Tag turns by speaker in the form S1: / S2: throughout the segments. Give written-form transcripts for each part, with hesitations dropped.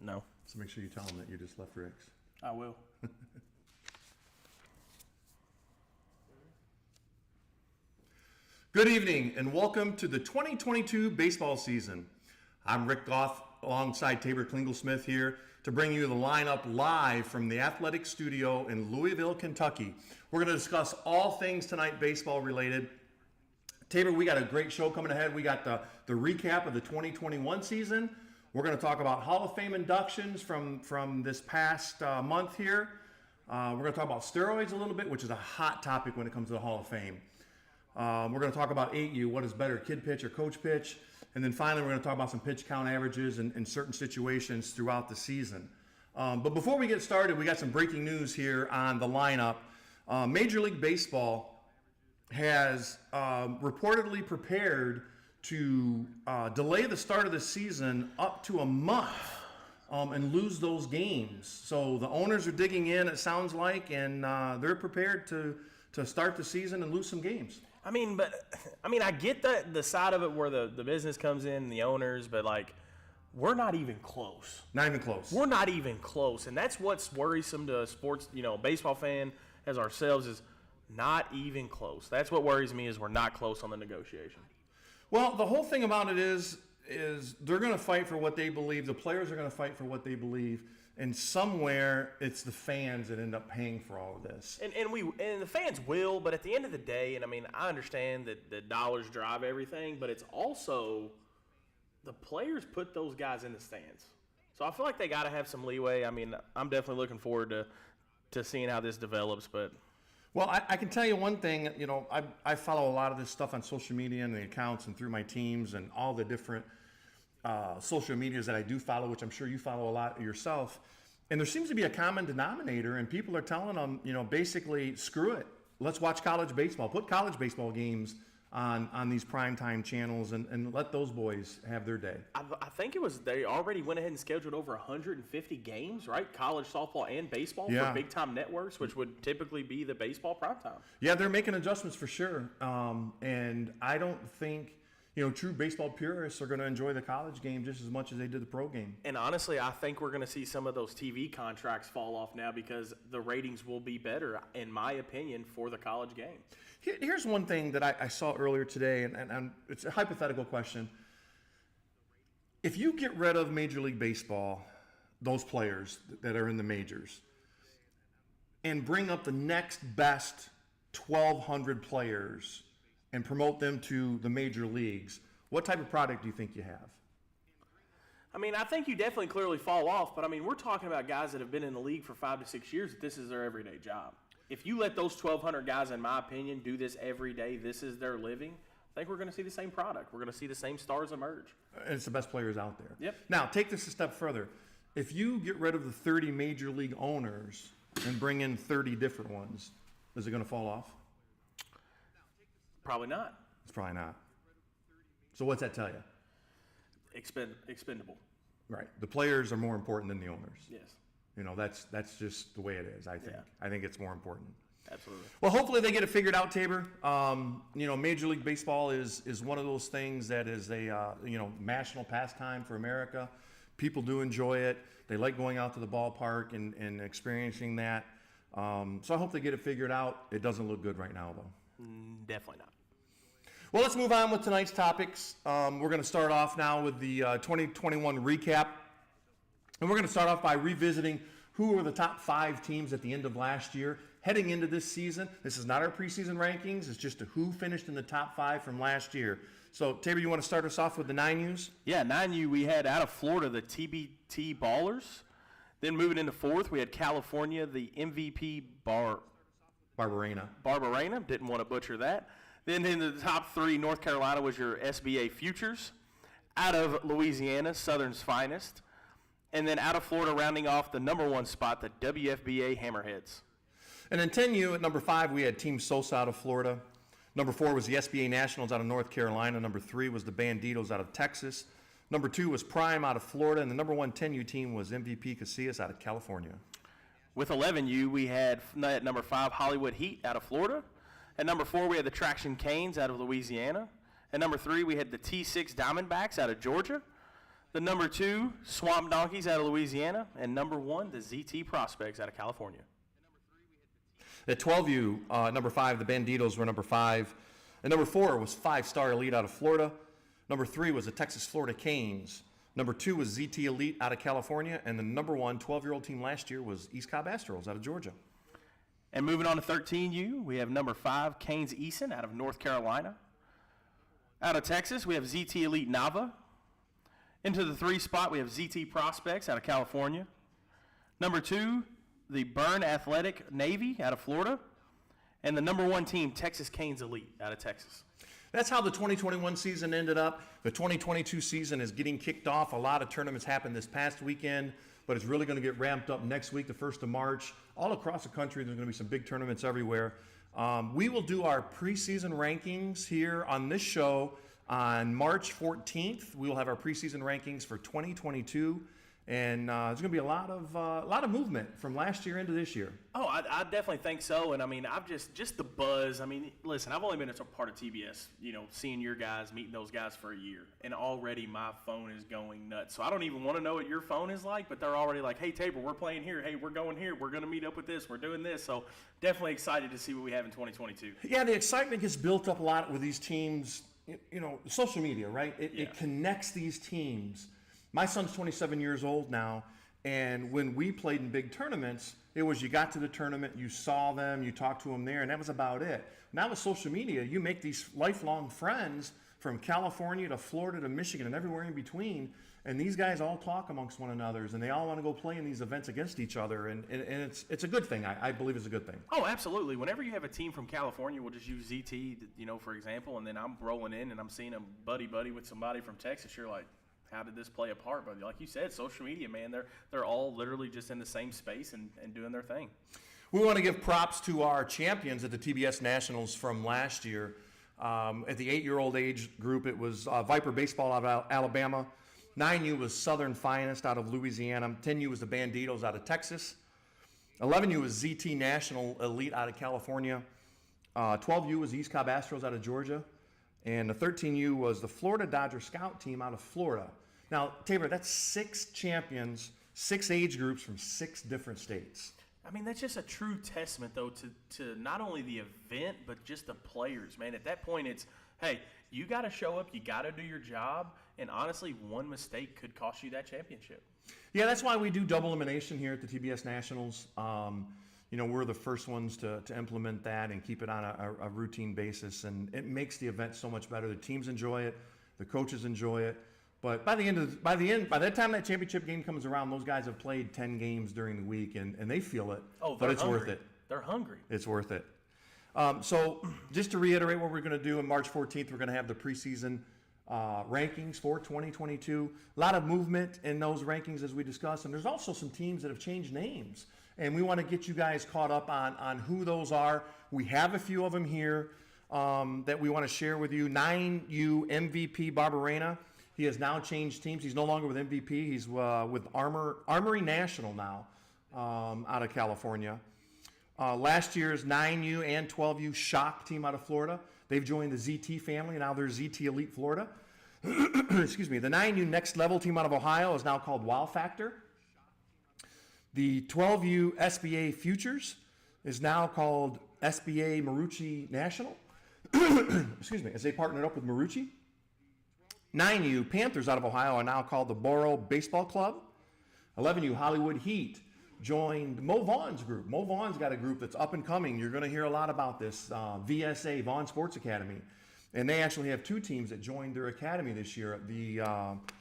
S1: No.
S2: So make sure you tell them that you just left Rick's.
S1: I will.
S2: Good evening and welcome to the 2022 baseball season. I'm Rick Goff alongside Taber Klinglesmith here to bring you the lineup live from the Athletic Studio in Louisville, Kentucky. We're going to discuss all things tonight baseball related. Taber, we got a great show coming ahead. We got the recap of the 2021 season. We're going to talk about Hall of Fame inductions from this past month here. We're going to talk about steroids a little bit, which is a hot topic when it comes to the Hall of Fame. We're going to talk about 8U, what is better, kid pitch or coach pitch. And then finally, we're going to talk about some pitch count averages in certain situations throughout the season. But before we get started, we got some breaking news here on the lineup. Major League Baseball has reportedly prepared to delay the start of the season up to a month and lose those games. So the owners are digging in, it sounds like, and they're prepared to start the season and lose some games.
S1: I get the side of it where the business comes in, the owners, but we're not even close.
S2: Not even close.
S1: We're not even close, and that's what's worrisome to sports. Baseball fan as ourselves is not even close. That's what worries me is we're not close on the negotiation.
S2: Well, the whole thing about it is they're going to fight for what they believe. The players are going to fight for what they believe. And somewhere it's the fans that end up paying for all of this.
S1: And the fans will, but at the end of the day, I understand that the dollars drive everything, but it's also the players put those guys in the stands. So I feel like they got to have some leeway. I'm definitely looking forward to seeing how this develops, but.
S2: Well, I can tell you one thing, I follow a lot of this stuff on social media and the accounts and through my teams and all the different social medias that I do follow, which I'm sure you follow a lot yourself. And there seems to be a common denominator, and people are telling them, basically, screw it. Let's watch college baseball. Put college baseball games on these primetime channels and let those boys have their day.
S1: I think they already went ahead and scheduled over 150 games, right? College softball and baseball for big-time networks, which would typically be the baseball primetime.
S2: Yeah, they're making adjustments for sure. And I don't think true baseball purists are going to enjoy the college game just as much as they did the pro game.
S1: And honestly, I think we're going to see some of those TV contracts fall off now because the ratings will be better, in my opinion, for the college game.
S2: Here's one thing that I saw earlier today, and it's a hypothetical question. If you get rid of Major League Baseball, those players that are in the majors, and bring up the next best 1,200 players and promote them to the major leagues, what type of product do you think you have?
S1: I think you definitely clearly fall off, but we're talking about guys that have been in the league for 5 to 6 years. This is their everyday job. If you let those 1,200 guys, in my opinion, do this every day, this is their living, I think we're going to see the same product. We're going to see the same stars emerge.
S2: And it's the best players out there.
S1: Yep.
S2: Now, take this a step further. If you get rid of the 30 major league owners and bring in 30 different ones, is it going to fall off?
S1: Probably not.
S2: It's probably not. So what's that tell you?
S1: Expendable.
S2: Right. The players are more important than the owners.
S1: Yes.
S2: That's just the way it is, I think. Yeah. I think it's more important.
S1: Absolutely.
S2: Well, hopefully they get it figured out, Taber. Major League Baseball is one of those things that is a national pastime for America. People do enjoy it. They like going out to the ballpark and experiencing that. So I hope they get it figured out. It doesn't look good right now, though.
S1: Definitely not.
S2: Well, let's move on with tonight's topics. We're going to start off now with the 2021 recap. And we're going to start off by revisiting who were the top 5 teams at the end of last year heading into this season. This is not our preseason rankings. It's just who finished in the top 5 from last year. So, Taber, you want to start us off with the 9Us?
S1: Yeah, 9U, we had out of Florida the TBT Ballers. Then moving into 4th, we had California, the MVP Barbarena. Didn't want to butcher that. Then in the top 3, North Carolina was your SBA Futures. Out of Louisiana, Southern's Finest. And then out of Florida, rounding off the number 1 spot, the WFBA Hammerheads.
S2: And then 10U at number 5, we had Team Sosa out of Florida. Number 4 was the SBA Nationals out of North Carolina. Number 3 was the Banditos out of Texas. Number 2 was Prime out of Florida. And the number 1 10U team was MVP Casillas out of California.
S1: With 11U, we had at number 5, Hollywood Heat out of Florida. At number 4, we had the Traction Canes out of Louisiana. At number 3, we had the T6 Diamondbacks out of Georgia. The number 2 Swamp Donkeys out of Louisiana, and number 1 the ZT Prospects out of California.
S2: At 12U, number 5, the Banditos were number 5. And number 4 was 5-Star Elite out of Florida. Number 3 was the Texas Florida Canes. Number 2 was ZT Elite out of California. And the number 1 12-year-old team last year was East Cobb Astros out of Georgia.
S1: And moving on to 13U, we have number 5 Canes Eason out of North Carolina. Out of Texas, we have ZT Elite Nava. Into the 3 spot, we have ZT Prospects out of California. Number 2, the Burn Athletic Navy out of Florida. And the number 1 team, Texas Canes Elite out of Texas.
S2: That's how the 2021 season ended up. The 2022 season is getting kicked off. A lot of tournaments happened this past weekend, but it's really going to get ramped up next week, the 1st of March. All across the country, there's going to be some big tournaments everywhere. We will do our preseason rankings here on this show on March 14th. We will have our preseason rankings for 2022. And there's going to be a lot of movement from last year into this year.
S1: Oh, I definitely think so. And I mean, I've just the buzz. I mean, listen, I've only been a part of TBS, seeing your guys, meeting those guys for a year. And already my phone is going nuts. So I don't even want to know what your phone is like, but they're already like, hey, Taber, we're playing here. Hey, we're going here. We're going to meet up with this. We're doing this. So definitely excited to see what we have in 2022.
S2: Yeah, the excitement gets built up a lot with these teams, social media, right? It connects these teams. My son's 27 years old now, and when we played in big tournaments, it was you got to the tournament, you saw them, you talked to them there, and that was about it. Now with social media, you make these lifelong friends from California to Florida to Michigan and everywhere in between, and these guys all talk amongst one another, and they all want to go play in these events against each other, and it's a good thing. I believe it's a good thing.
S1: Oh, absolutely. Whenever you have a team from California, we'll just use ZT, for example, and then I'm rolling in and I'm seeing a buddy with somebody from Texas, you're like, how did this play a part? But like you said, social media, man, they're all literally just in the same space and doing their thing.
S2: We want to give props to our champions at the TBS Nationals from last year. At the 8-year-old age group, it was Viper Baseball out of Alabama. 9U was Southern Finest out of Louisiana. 10U was the Banditos out of Texas. 11U was ZT National Elite out of California. 12U was East Cobb Astros out of Georgia. And the 13U was the Florida Dodger Scout team out of Florida. Now, Taber, that's 6 champions, 6 age groups from 6 different states.
S1: I mean, that's just a true testament, though, to not only the event, but just the players, man. At that point, it's, hey, you got to show up, you got to do your job, and honestly, one mistake could cost you that championship.
S2: Yeah, that's why we do double elimination here at the TBS Nationals. We're the first ones to implement that and keep it on a routine basis, and it makes the event so much better. The teams enjoy it, the coaches enjoy it. But by that time that championship game comes around, those guys have played 10 games during the week, and they feel it.
S1: Oh,
S2: but it's
S1: hungry.
S2: worth it.
S1: They're hungry.
S2: It's worth it. So just to reiterate what we're going to do on March 14th, we're going to have the preseason rankings for 2022. A lot of movement in those rankings as we discussed, and there's also some teams that have changed names. And we want to get you guys caught up on who those are. We have a few of them here that we want to share with you. 9U MVP Barbarena. He has now changed teams. He's no longer with MVP. He's with Armory National now out of California. Last year's 9U and 12U Shock team out of Florida. They've joined the ZT family. Now they're ZT Elite Florida. Excuse me. The 9U Next Level team out of Ohio is now called Wow Factor. The 12U SBA Futures is now called SBA Marucci National. Excuse me, as they partnered up with Marucci. 9U Panthers out of Ohio are now called the Borough Baseball Club. 11U Hollywood Heat joined Mo Vaughn's group. Mo Vaughn's got a group that's up and coming. You're going to hear a lot about this. VSA, Vaughn Sports Academy. And they actually have 2 teams that joined their academy this year. The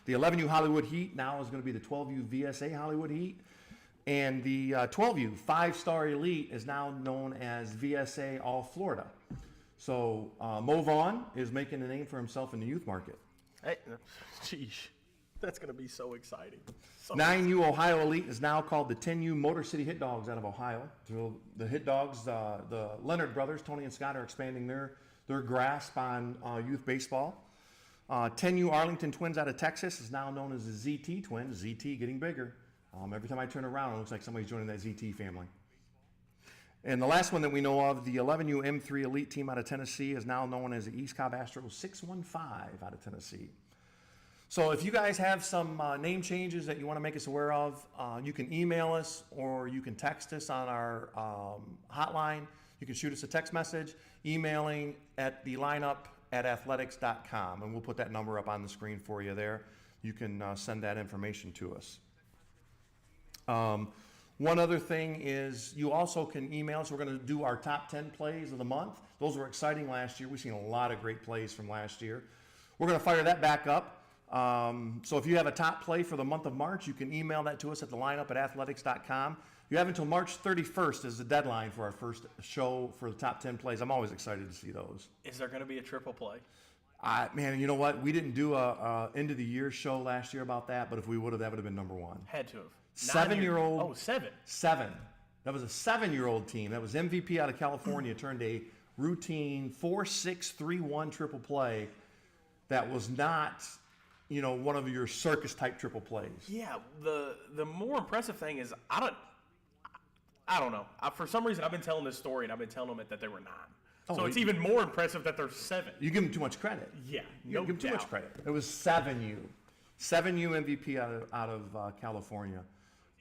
S2: 11U Hollywood Heat now is going to be the 12U VSA Hollywood Heat. And the 12U 5-Star Elite is now known as VSA All Florida. So Mo Vaughn is making a name for himself in the youth market.
S1: Hey, sheesh, that's going to be so exciting.
S2: 9U Ohio Elite is now called the 10U Motor City Hit Dogs out of Ohio. So the Hit Dogs, the Leonard brothers, Tony and Scott, are expanding their grasp on youth baseball. 10U Arlington Twins out of Texas is now known as the ZT Twins. ZT getting bigger. Every time I turn around, it looks like somebody's joining that ZT family. And the last one that we know of, the 11U M3 Elite team out of Tennessee, is now known as the East Cobb Astros 615 out of Tennessee. So if you guys have some name changes that you want to make us aware of, you can email us or you can text us on our hotline. You can shoot us a text message, emailing at the lineup@athletics.com, and we'll put that number up on the screen for you there. You can send that information to us. One other thing is you also can email us. We're going to do our top 10 plays of the month. Those were exciting last year. We've seen a lot of great plays from last year. We're going to fire that back up. So if you have a top play for the month of March, you can email that to us at the lineup@athletics.com. You have until March 31st as the deadline for our first show for the top 10 plays. I'm always excited to see those.
S1: Is there going to be a triple play?
S2: Man, you know what? We didn't do a end of the year show last year about that, but if we would have, that would have been number one.
S1: Had to have.
S2: 7-year-old.
S1: Oh, 7.
S2: 7. That was a 7-year-old team. That was MVP out of California, turned a routine 4-6-3-1 triple play that was not, one of your circus type triple plays.
S1: Yeah, the more impressive thing is I don't know. For some reason, I've been telling this story, and I've been telling them that they were 9. So it's even more impressive that they're 7.
S2: You give them too much credit.
S1: Yeah,
S2: You give them too much credit. It was 7U. 7U MVP out of California.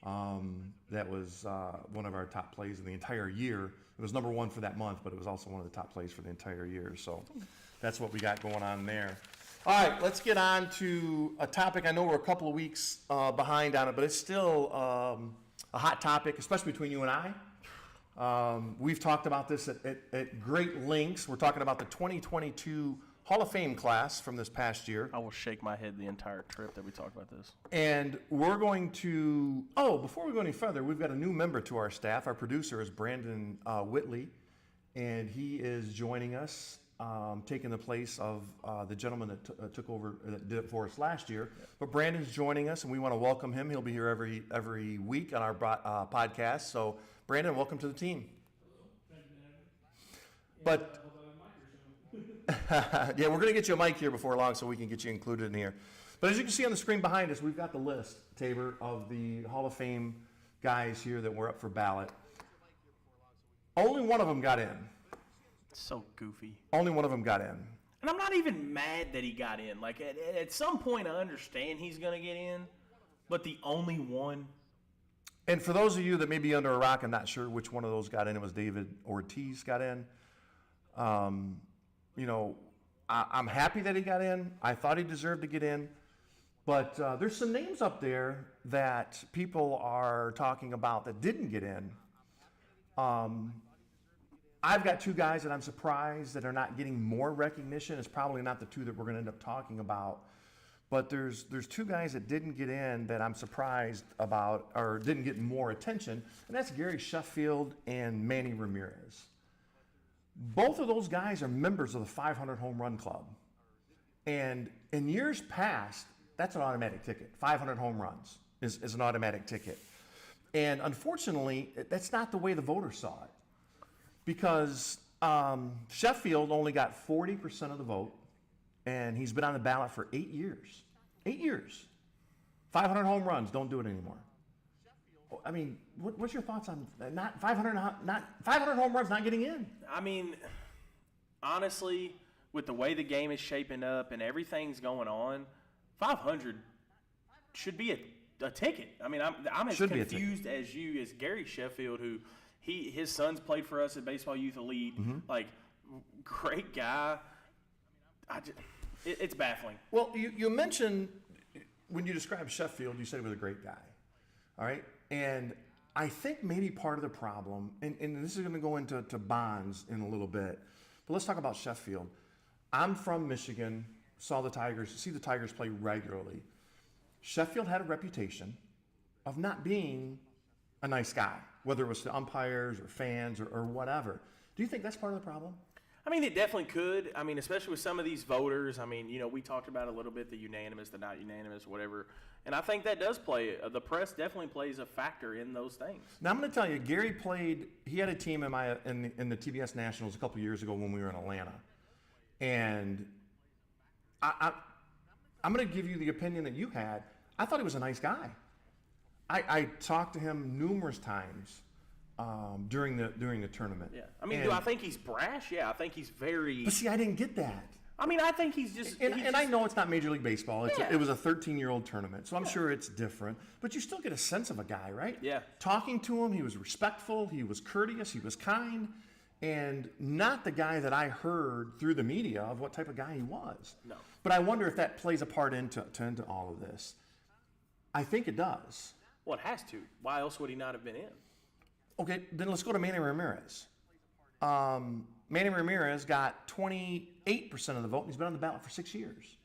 S2: That was one of our top plays of the entire year. It was number 1 for that month, but it was also one of the top plays for the entire year. So that's what we got going on there. All right, let's get on to a topic. I know we're a couple of weeks behind on it, but it's still a hot topic, especially between you and I. We've talked about this at great lengths. We're talking about the 2022 Hall of Fame class from this past year.
S1: I will shake my head the entire trip that we talk about this.
S2: And we're going to, before we go any further, we've got a new member to our staff. Our producer is Brandon Whitley, and he is joining us, taking the place of the gentleman that took over, that did it for us last year. Yeah. But Brandon's joining us, and we want to welcome him. He'll be here every week on our podcast. So, Brandon, welcome to the team.
S3: Hello. Thank you,
S2: But yeah, we're going to get you a mic here before long so we can get you included in here. But as you can see on the screen behind us, we've got the list, Taber, of the Hall of Fame guys here that were up for ballot. Only one of them got in.
S1: So goofy.
S2: Only one of them got in.
S1: And I'm not even mad that he got in. Like, at some point, I understand he's going to get in, but the only one.
S2: And for those of you that may be under a rock and not sure which one of those got in, it was David Ortiz got in. I'm happy that he got in. I thought he deserved to get in. But there's some names up there that people are talking about that didn't get in. I've got 2 guys that I'm surprised that are not getting more recognition. It's probably not the 2 that we're going to end up talking about. But there's 2 guys that didn't get in that I'm surprised about or didn't get more attention, and that's Gary Sheffield and Manny Ramirez. Both of those guys are members of the 500 Home Run Club. And in years past, that's an automatic ticket. 500 home runs is an automatic ticket. And unfortunately, that's not the way the voters saw it. Because Sheffield only got 40% of the vote, and he's been on the ballot for 8 years. 8 years. 500 home runs, don't do it anymore. I mean, what's your thoughts on not 500 home runs not getting in?
S1: I mean, honestly, with the way the game is shaping up and everything's going on, 500 should be a ticket. I mean, I'm as confused as you as Gary Sheffield, who his sons played for us at Baseball Youth Elite. Mm-hmm. Like, great guy. It's baffling.
S2: Well, you mentioned when you described Sheffield, you said he was a great guy. All right? And I think maybe part of the problem, and this is going to go into Bonds in a little bit, but let's talk about Sheffield. I'm from Michigan, see the Tigers play regularly. Sheffield had a reputation of not being a nice guy, whether it was to umpires or fans or whatever. Do you think that's part of the problem?
S1: I mean, it definitely could. I mean, especially with some of these voters. I mean, we talked about a little bit the unanimous, the not unanimous, whatever. And I think that does play. The press definitely plays a factor in those things.
S2: Now, I'm going to tell you, Gary played. He had a team in the TBS Nationals a couple of years ago when we were in Atlanta, and I'm going to give you the opinion that you had. I thought he was a nice guy. I talked to him numerous times during the tournament.
S1: Yeah, I mean, do I think he's brash? Yeah, I think he's very.
S2: But see, I didn't get that.
S1: I mean, I think he's just.
S2: And I know it's not Major League Baseball. It was a 13-year-old tournament, so I'm sure it's different. But you still get a sense of a guy, right?
S1: Yeah.
S2: Talking to him, he was respectful, he was courteous, he was kind, and not the guy that I heard through the media of what type of guy he was.
S1: No.
S2: But I wonder if that plays a part into all of this. I think it does.
S1: Well, it has to. Why else would he not have been in?
S2: Okay, then let's go to Manny Ramirez. Manny Ramirez got 28% of the vote, and he's been on the ballot for 6 years.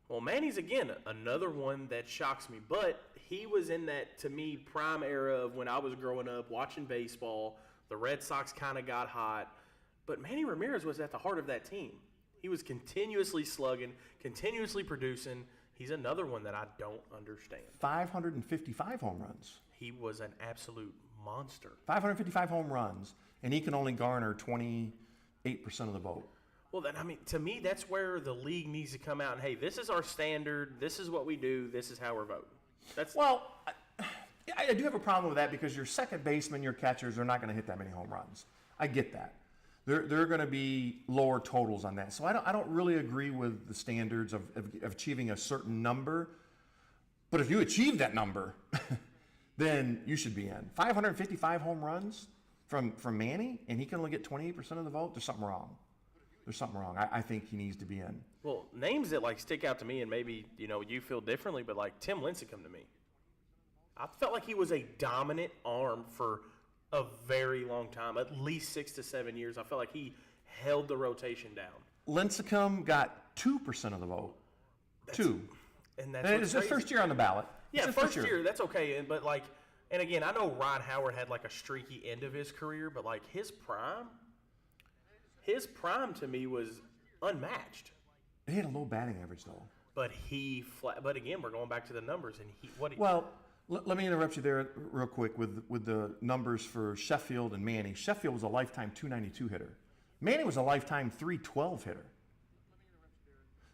S1: Well, Manny's, again, another one that shocks me. But he was in that, to me, prime era of when I was growing up, watching baseball. The Red Sox kind of got hot. But Manny Ramirez was at the heart of that team. He was continuously slugging, continuously producing. He's another one that I don't understand.
S2: 555 home runs.
S1: He was an absolute monster.
S2: 555 home runs, and he can only garner 28% of the vote.
S1: Well, then, I mean, to me, that's where the league needs to come out and, hey, this is our standard. This is what we do. This is how we're voting.
S2: Well, I do have a problem with that because your second baseman, your catchers are not going to hit that many home runs. I get that. They're going to be lower totals on that. So I don't really agree with the standards of achieving a certain number. But if you achieve that number, then you should be in. 555 home runs from Manny, and he can only get 28% of the vote. There's something wrong. There's something wrong. I think he needs to be in.
S1: Well, names that stick out to me, and maybe you feel differently, but Tim Lincecum to me. I felt like he was a dominant arm for a very long time, at least 6 to 7 years. I felt like he held the rotation down.
S2: Lincecum got 2% of the vote.
S1: And that's
S2: it's his first year on the ballot.
S1: Yeah, first year, that's okay. But and again, I know Ron Howard had a streaky end of his career, but his prime to me was unmatched.
S2: He had a low batting average though.
S1: But but again, we're going back to the numbers, and
S2: let me interrupt you there real quick with the numbers for Sheffield and Manny. Sheffield was a lifetime 292 hitter. Manny was a lifetime 312 hitter.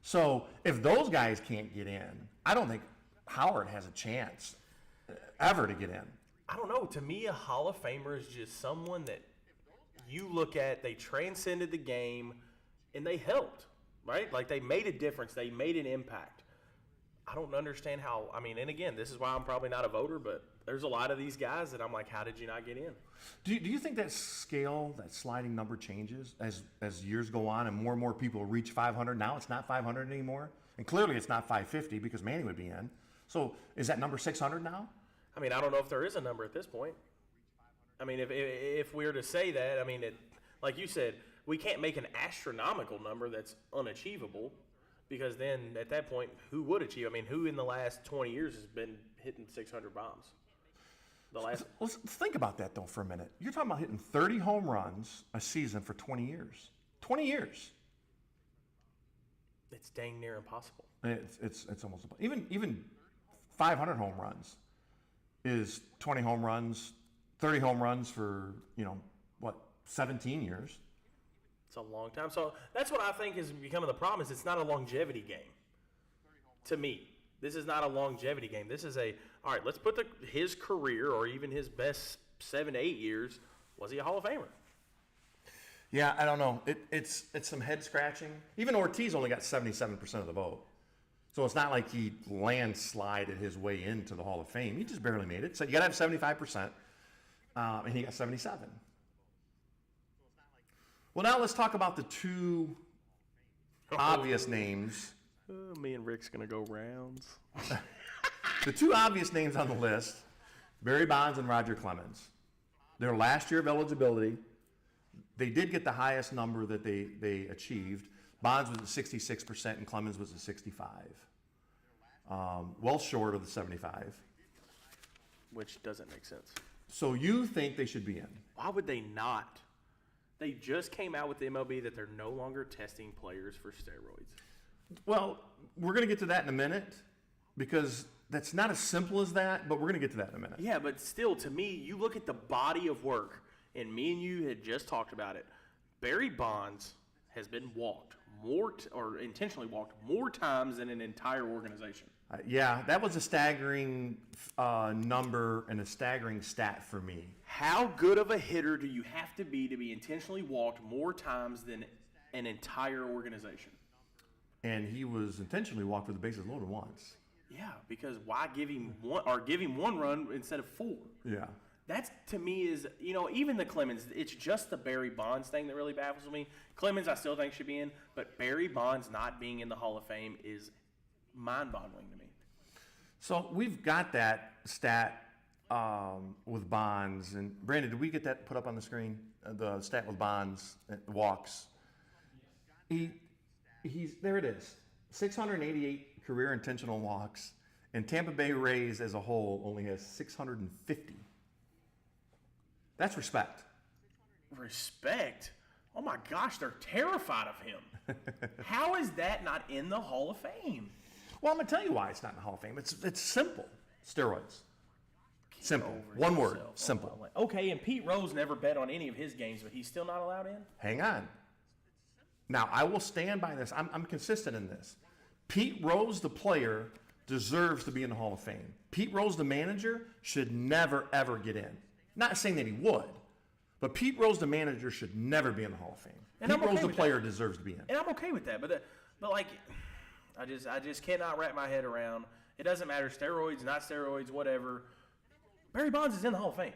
S2: So if those guys can't get in, I don't think Howard has a chance ever to get in.
S1: I don't know. To me, a Hall of Famer is just someone that you look at, they transcended the game, and they helped, right? They made a difference. They made an impact. I don't understand how, and again, this is why I'm probably not a voter, but there's a lot of these guys that I'm like, how did you not get in?
S2: Do you think that scale, that sliding number changes as years go on and more people reach 500? Now it's not 500 anymore. And clearly it's not 550 because Manny would be in. So is that number 600 now?
S1: I don't know if there is a number at this point. If we were to say that, like you said, we can't make an astronomical number that's unachievable. Because then, at that point, who would achieve? Who in the last 20 years has been hitting 600 bombs?
S2: Let's think about that, though, for a minute. You're talking about hitting 30 home runs a season for 20 years. 20 years.
S1: It's dang near impossible.
S2: It's almost even 500 home runs is 20 home runs, 30 home runs for 17 years.
S1: It's a long time. So that's what I think is becoming the problem is it's not a longevity game. To me, this is not a longevity game. This is all right, let's put his career or even his best 7 to 8 years, was he a Hall of Famer?
S2: Yeah, I don't know. It's some head scratching. Even Ortiz only got 77% of the vote. So it's not like he landslided his way into the Hall of Fame. He just barely made it. So you got to have 75%, and he got 77. Well, now let's talk about the two obvious names.
S1: Me and Rick's going to go rounds.
S2: The two obvious names on the list, Barry Bonds and Roger Clemens. Their last year of eligibility, they did get the highest number that they achieved. Bonds was at 66% and Clemens was at 65. Well short of the 75.
S1: Which doesn't make sense.
S2: So you think they should be in?
S1: Why would they not? They just came out with the MLB that they're no longer testing players for steroids.
S2: Well, we're going to get to that in a minute because that's not as simple as that, but we're going to get to that in a minute.
S1: Yeah, but still, to me, you look at the body of work, and me and you had just talked about it. Barry Bonds has been walked or intentionally walked more times than an entire organization.
S2: Yeah, that was a staggering number and a staggering stat for me.
S1: How good of a hitter do you have to be intentionally walked more times than an entire organization?
S2: and he was intentionally walked with the bases loaded once.
S1: Yeah, because why give him one run instead of 4?
S2: Yeah.
S1: That's, to me, is, even the Clemens, it's just the Barry Bonds thing that really baffles me. Clemens, I still think should be in, but Barry Bonds not being in the Hall of Fame is mind-boggling to me.
S2: So we've got that stat with Bonds. And Brandon, did we get that put up on the screen? The stat with Bonds, walks. He's there it is. 688 career intentional walks. And Tampa Bay Rays as a whole only has 650. That's respect.
S1: Respect? Oh my gosh, they're terrified of him. How is that not in the Hall of Fame?
S2: Well, I'm going to tell you why it's not in the Hall of Fame. It's simple. Steroids. Simple.
S1: Over
S2: One word.
S1: yourself.
S2: Simple.
S1: Okay, and Pete Rose never bet on any of his games, but he's still not allowed in?
S2: Hang on. Now, I will stand by this. I'm consistent in this. Pete Rose, the player, deserves to be in the Hall of Fame. Pete Rose, the manager, should never, ever get in. Not saying that he would, but Pete Rose, the manager, should never be in the Hall of Fame.
S1: And
S2: Pete Rose, the player, deserves to be in.
S1: And I'm okay with that, but like, I just cannot wrap my head around. It doesn't matter, steroids, not steroids, whatever. Barry Bonds is in the Hall of Fame.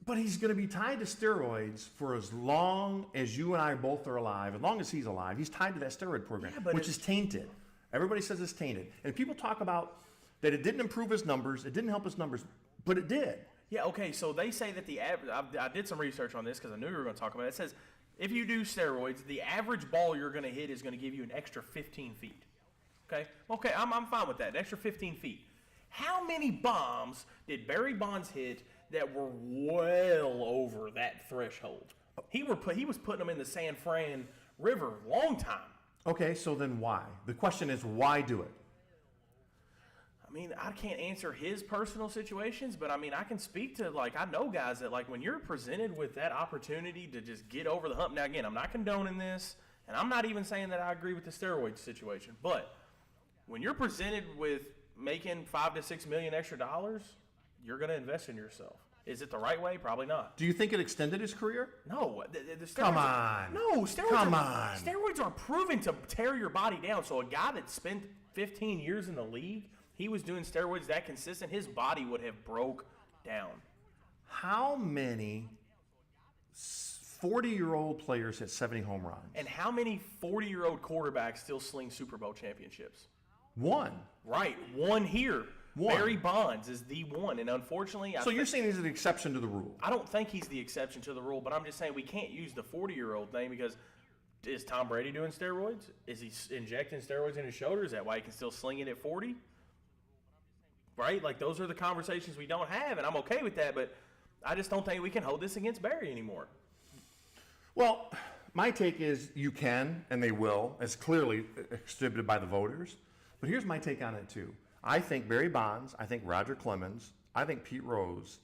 S2: But he's going to be tied to steroids for as long as you and I both are alive. As long as he's alive, he's tied to that steroid program, which is tainted. Everybody says it's tainted. And people talk about that it didn't improve his numbers, it didn't help his numbers, but it did.
S1: Yeah, okay, so they say that the average, I did some research on this because I knew we were going to talk about it. It says if you do steroids, the average ball you're going to hit is going to give you an extra 15 feet. Okay, I'm fine with that, an extra 15 feet. How many bombs did Barry Bonds hit that were well over that threshold? He was putting them in the San Fran River long time.
S2: Okay, so then why? The question is, why do it?
S1: I mean, I can't answer his personal situations, but I mean, I can speak to, like, I know guys that, like, when you're presented with that opportunity to just get over the hump. Now, again, I'm not condoning this, and I'm not even saying that I agree with the steroid situation, but when you're presented with making $5 to $6 million extra dollars, you're going to invest in yourself. Is it the right way? Probably not.
S2: Do you think it extended his career?
S1: No. The steroids
S2: Come on.
S1: No, steroids
S2: Come on.
S1: Steroids are proven to tear your body down. So a guy that spent 15 years in the league, he was doing steroids that consistent, his body would have broke down.
S2: How many 40-year-old players hit 70 home runs?
S1: And how many 40-year-old quarterbacks still sling Super Bowl championships?
S2: One.
S1: Right. One here.
S2: One.
S1: Barry Bonds is the one. And unfortunately,
S2: So you're saying he's an exception to the rule?
S1: I don't think he's the exception to the rule, but I'm just saying we can't use the 40-year-old thing because is Tom Brady doing steroids? Is he injecting steroids in his shoulder? Is that why he can still sling it at 40? Right? Like, those are the conversations we don't have, and I'm okay with that, but I just don't think we can hold this against Barry anymore.
S2: Well, my take is you can, and they will, as clearly exhibited by the voters. But here's my take on it, too. I think Barry Bonds, I think Roger Clemens, I think Pete Rose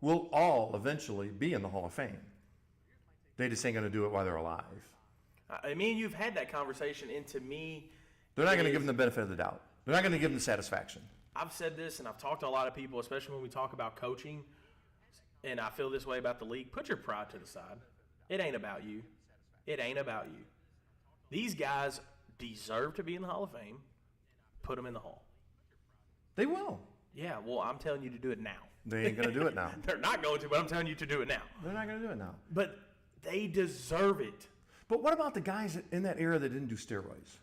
S2: will all eventually be in the Hall of Fame. They just ain't going to do it while they're alive.
S1: I mean, you've had that conversation, and to me,
S2: They're not going to give them the benefit of the doubt. They're not going to give them the satisfaction.
S1: I've said this, and I've talked to a lot of people, especially when we talk about coaching, and I feel this way about the league. Put your pride to the side. It ain't about you. It ain't about you. These guys deserve to be in the Hall of Fame. Put them in the Hall.
S2: They will.
S1: Yeah, well, I'm telling you to do it now.
S2: They ain't going to do it now.
S1: They're not going to, but I'm telling you to do it now.
S2: They're not going to do it now.
S1: But they deserve it.
S2: But what about the guys in that era that didn't do steroids?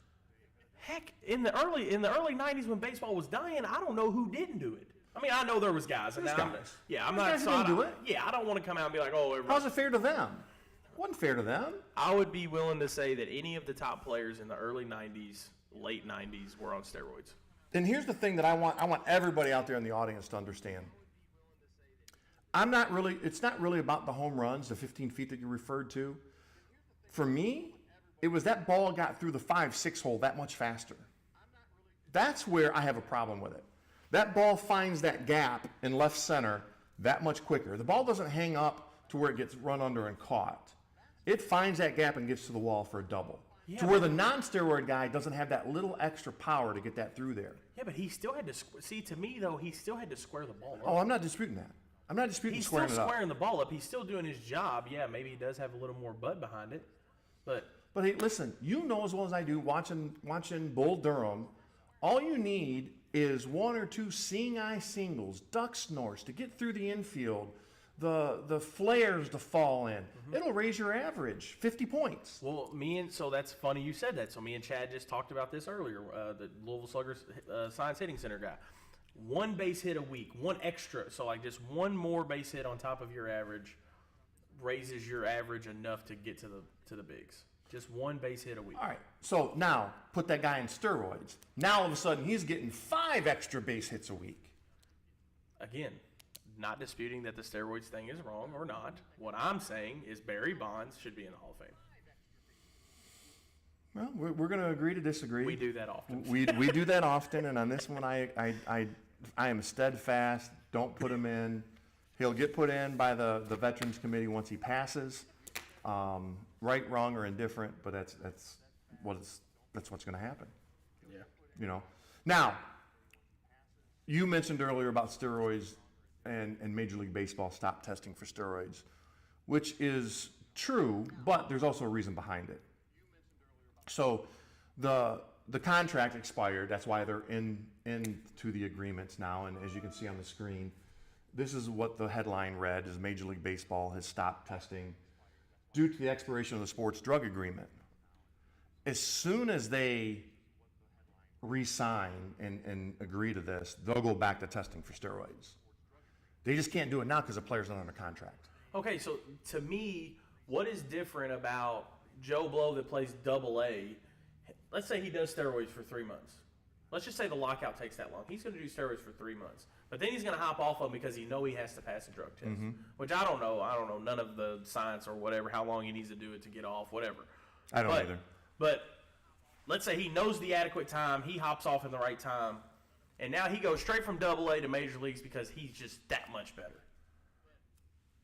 S1: Heck, in the early 90s when baseball was dying, I don't know who didn't do it. I mean, I know there was guys.
S2: There's guys.
S1: I'm
S2: There's
S1: not
S2: guys who didn't do it.
S1: Yeah, I don't want to come out and be like, oh, everybody.
S2: How's it fair to them? Wasn't fair to them.
S1: I would be willing to say that any of the top players in the early 90s, late 90s were on steroids.
S2: And here's the thing that I want everybody out there in the audience to understand. It's not really about the home runs, the 15 feet that you referred to. For me, it was that ball got through the 5-6 hole that much faster. That's where I have a problem with it. That ball finds that gap in left center that much quicker. The ball doesn't hang up to where it gets run under and caught. It finds that gap and gets to the wall for a double.
S1: Yeah,
S2: to where the non-steroid guy doesn't have that little extra power to get that through there.
S1: Yeah, but he still had to see. To me, though, he still had to square the ball up.
S2: Oh, I'm not disputing that. I'm not disputing
S1: He's
S2: squaring it
S1: still
S2: up.
S1: squaring the ball up. He's still doing his job. Yeah, maybe he does have a little more butt behind it, but
S2: But hey, listen, you know as well as I do, watching Bull Durham, all you need is one or two seeing eye singles, duck snorts to get through the infield, the flares to fall in. It'll raise your average 50 points.
S1: Well, so that's funny you said that. So me and Chad just talked about this earlier. The Louisville Sluggers Science Hitting Center guy. One base hit a week, one extra. So like just one more base hit on top of your average raises your average enough to get to the bigs. Just one base hit a week.
S2: All right. So now put that guy in steroids. Now all of a sudden he's getting 5 extra base hits a week.
S1: Again, not disputing that the steroids thing is wrong or not. What I'm saying is Barry Bonds should be in the Hall of Fame.
S2: Well, we're going to agree to disagree.
S1: We do that often.
S2: We do that often, and on this one I am steadfast. Don't put him in. He'll get put in by the Veterans Committee once he passes. Right, wrong, or indifferent, but that's what's going to happen.
S1: Yeah.
S2: You know. Now, you mentioned earlier about steroids and Major League Baseball stopped testing for steroids, which is true, but there's also a reason behind it. So the contract expired. That's why they're into the agreements now. And as you can see on the screen, this is what the headline read: is Major League Baseball has stopped testing due to the expiration of the sports drug agreement. As soon as they re-sign and agree to this, they'll go back to testing for steroids. They just can't do it now because the player's not under contract.
S1: Okay, so to me, what is different about Joe Blow that plays Double-A? Let's say he does steroids for 3 months. Let's just say the lockout takes that long. He's going to do steroids for 3 months. But then he's going to hop off of them because he has to pass a drug test, which I don't know. I don't know none of the science or whatever, how long he needs to do it to get off, whatever.
S2: I don't either.
S1: But let's say he knows the adequate time. He hops off in the right time. And now he goes straight from Double-A to Major Leagues because he's just that much better.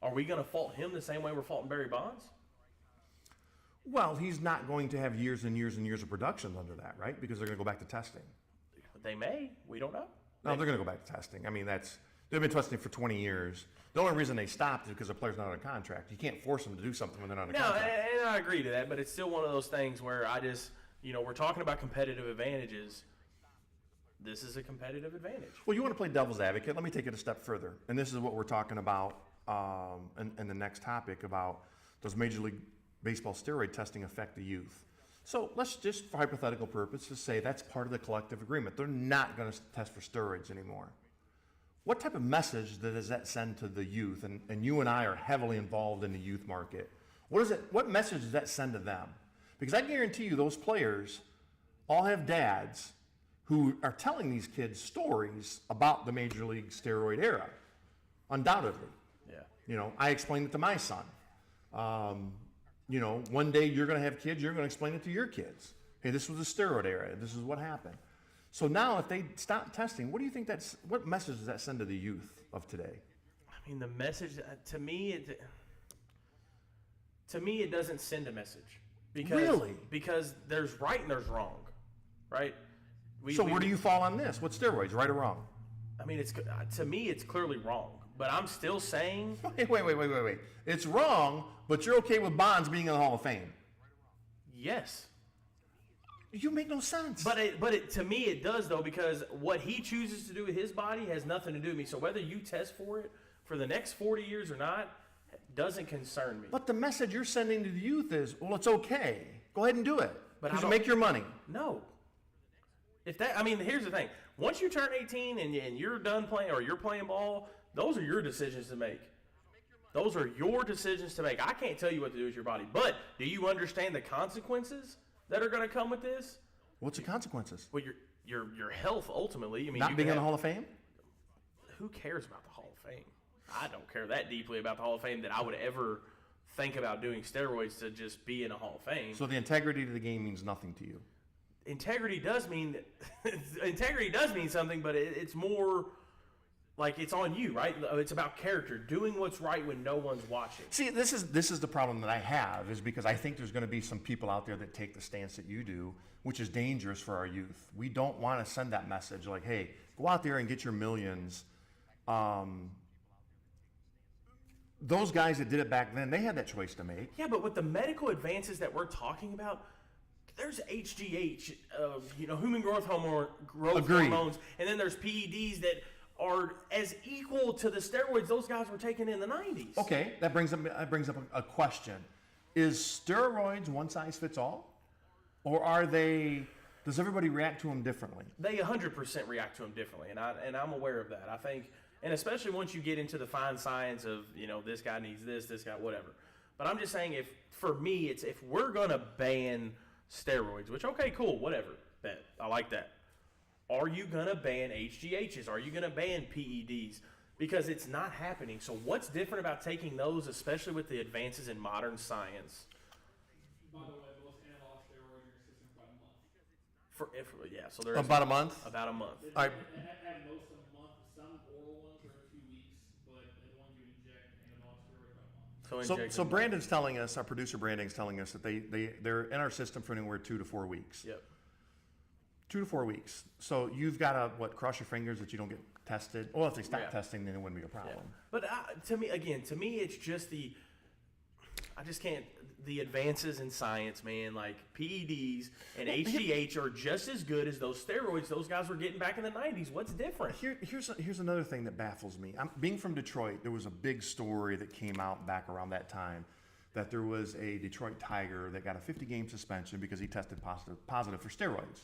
S1: Are we going to fault him the same way we're faulting Barry Bonds?
S2: Well, he's not going to have years and years and years of production under that, right? Because they're going to go back to testing.
S1: They may. We don't know.
S2: No, they're going to go back to testing. I mean, they've been testing for 20 years. The only reason they stopped is because the player's not on a contract. You can't force them to do something when they're not on a contract.
S1: No, and I agree to that, but it's still one of those things where I just, we're talking about competitive advantages. This is a competitive advantage.
S2: Well, you want to play devil's advocate. Let me take it a step further. And this is what we're talking about in the next topic about does Major League Baseball steroid testing affect the youth? So let's just, for hypothetical purposes, say that's part of the collective agreement. They're not going to test for steroids anymore. What type of message does that send to the youth? And you and I are heavily involved in the youth market. What message does that send to them? Because I guarantee you those players all have dads who are telling these kids stories about the Major League steroid era, undoubtedly.
S1: Yeah.
S2: I explained it to my son. One day you're going to have kids, you're going to explain it to your kids. Hey, this was the steroid era. This is what happened. So now if they stop testing, what do you think what message does that send to the youth of today?
S1: I mean, the message, to me, it doesn't send a message.
S2: Really?
S1: Because there's right and there's wrong, right?
S2: Where do you fall on this? What steroids, right or wrong?
S1: I mean, to me, it's clearly wrong. But I'm still saying...
S2: Wait. It's wrong, but you're okay with Bonds being in the Hall of Fame?
S1: Yes.
S2: You make no sense.
S1: But to me, it does, though, because what he chooses to do with his body has nothing to do with me. So whether you test for it for the next 40 years or not doesn't concern me.
S2: But the message you're sending to the youth is, well, it's okay. Go ahead and do it. Because you make your money.
S1: No. Here's the thing. Once you turn 18 and you're done playing or you're playing ball... Those are your decisions to make. Those are your decisions to make. I can't tell you what to do with your body. But do you understand the consequences that are going to come with this?
S2: What's the consequences?
S1: Well, your health ultimately.
S2: Not being in the Hall of Fame?
S1: Who cares about the Hall of Fame? I don't care that deeply about the Hall of Fame that I would ever think about doing steroids to just be in a Hall of Fame.
S2: So the integrity of the game means nothing to you.
S1: Integrity does mean something, but it's more... Like, it's on you, right? It's about character, doing what's right when no one's watching.
S2: See, this is the problem that I have, is because I think there's going to be some people out there that take the stance that you do, which is dangerous for our youth. We don't want to send that message like, hey, go out there and get your millions. those guys that did it back then, they had that choice to make.
S1: Yeah, but with the medical advances that we're talking about, there's HGH, human growth hormones, and then there's PEDs that are as equal to the steroids those guys were taking in the 90s.
S2: Okay, that brings up a question. Is steroids one size fits all? Or does everybody react to them differently?
S1: They 100% react to them differently, and I'm aware of that. I think, and especially once you get into the fine science of, this guy needs this guy, whatever. But I'm just saying, if we're going to ban steroids, which, okay, cool, whatever, bet, I like that. Are you going to ban HGHs? Are you going to ban PEDs? Because it's not happening. So what's different about taking those, especially with the advances in modern science?
S3: By the way, most analog steroids in your system for about a month.
S1: So there's
S2: about a month?
S1: About a month.
S2: All right.
S3: At most a month. Some oral ones are 2 weeks, but the ones you inject analog steroids about a month.
S2: So Brandon's telling us, our producer Brandon's telling us that they're in our system for anywhere 2 to 4 weeks.
S1: Yep.
S2: 2 to 4 weeks. So you've got to, cross your fingers that you don't get tested? Well, if they stop testing, then it wouldn't be a problem.
S1: Yeah. But to me, it's just I just can't, the advances in science, man, like PEDs and HGH are just as good as those steroids those guys were getting back in the 90s. What's different?
S2: Here's another thing that baffles me. Being from Detroit, there was a big story that came out back around that time that there was a Detroit Tiger that got a 50-game suspension because he tested positive for steroids.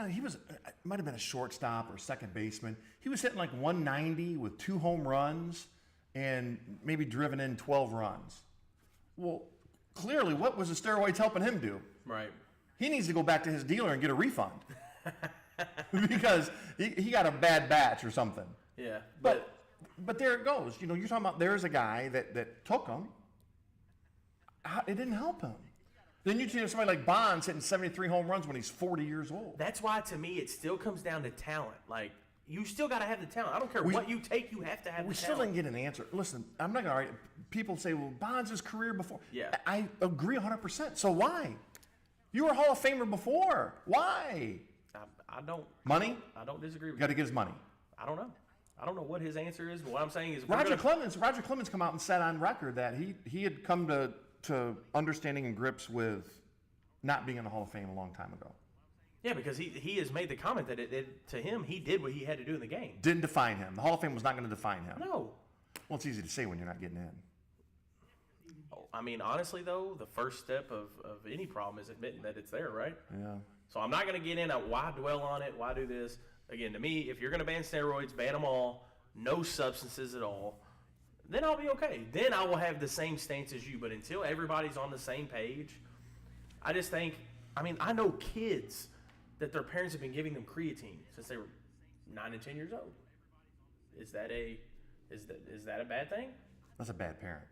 S2: He was, it might have been a shortstop or second baseman. He was hitting like 190 with 2 home runs and maybe driven in 12 runs. Well, clearly, what was the steroids helping him do?
S1: Right.
S2: He needs to go back to his dealer and get a refund because he got a bad batch or something.
S1: Yeah.
S2: But there it goes. You're talking about there's a guy that took them. It didn't help him. Then you see somebody like Bonds hitting 73 home runs when he's 40 years old.
S1: That's why, to me, it still comes down to talent. Like, you still got to have the talent. I don't care what you take, you have to have the talent.
S2: We still didn't get an answer. Listen, I'm not going to argue. People say, well, Bonds' career before.
S1: Yeah.
S2: I agree 100%. So why? You were a Hall of Famer before. Why?
S1: I don't.
S2: Money?
S1: I don't disagree with
S2: you. Got to get his money.
S1: I don't know. I don't know what his answer is, but what I'm saying is...
S2: Roger Clemens come out and said on record that he had come to understanding and grips with not being in the Hall of Fame a long time ago.
S1: Yeah, because he has made the comment that to him, he did what he had to do in the game.
S2: Didn't define him. The Hall of Fame was not going to define him.
S1: No.
S2: Well, it's easy to say when you're not getting in.
S1: I mean, honestly, though, the first step of any problem is admitting that it's there, right?
S2: Yeah.
S1: So I'm not going to get in at why dwell on it, why do this. Again, to me, if you're going to ban steroids, ban them all, no substances at all, then I'll be okay. Then I will have the same stance as you. But until everybody's on the same page, I just think, I know kids that their parents have been giving them creatine since they were 9 and 10 years old. Is that a bad thing?
S2: That's a bad parent.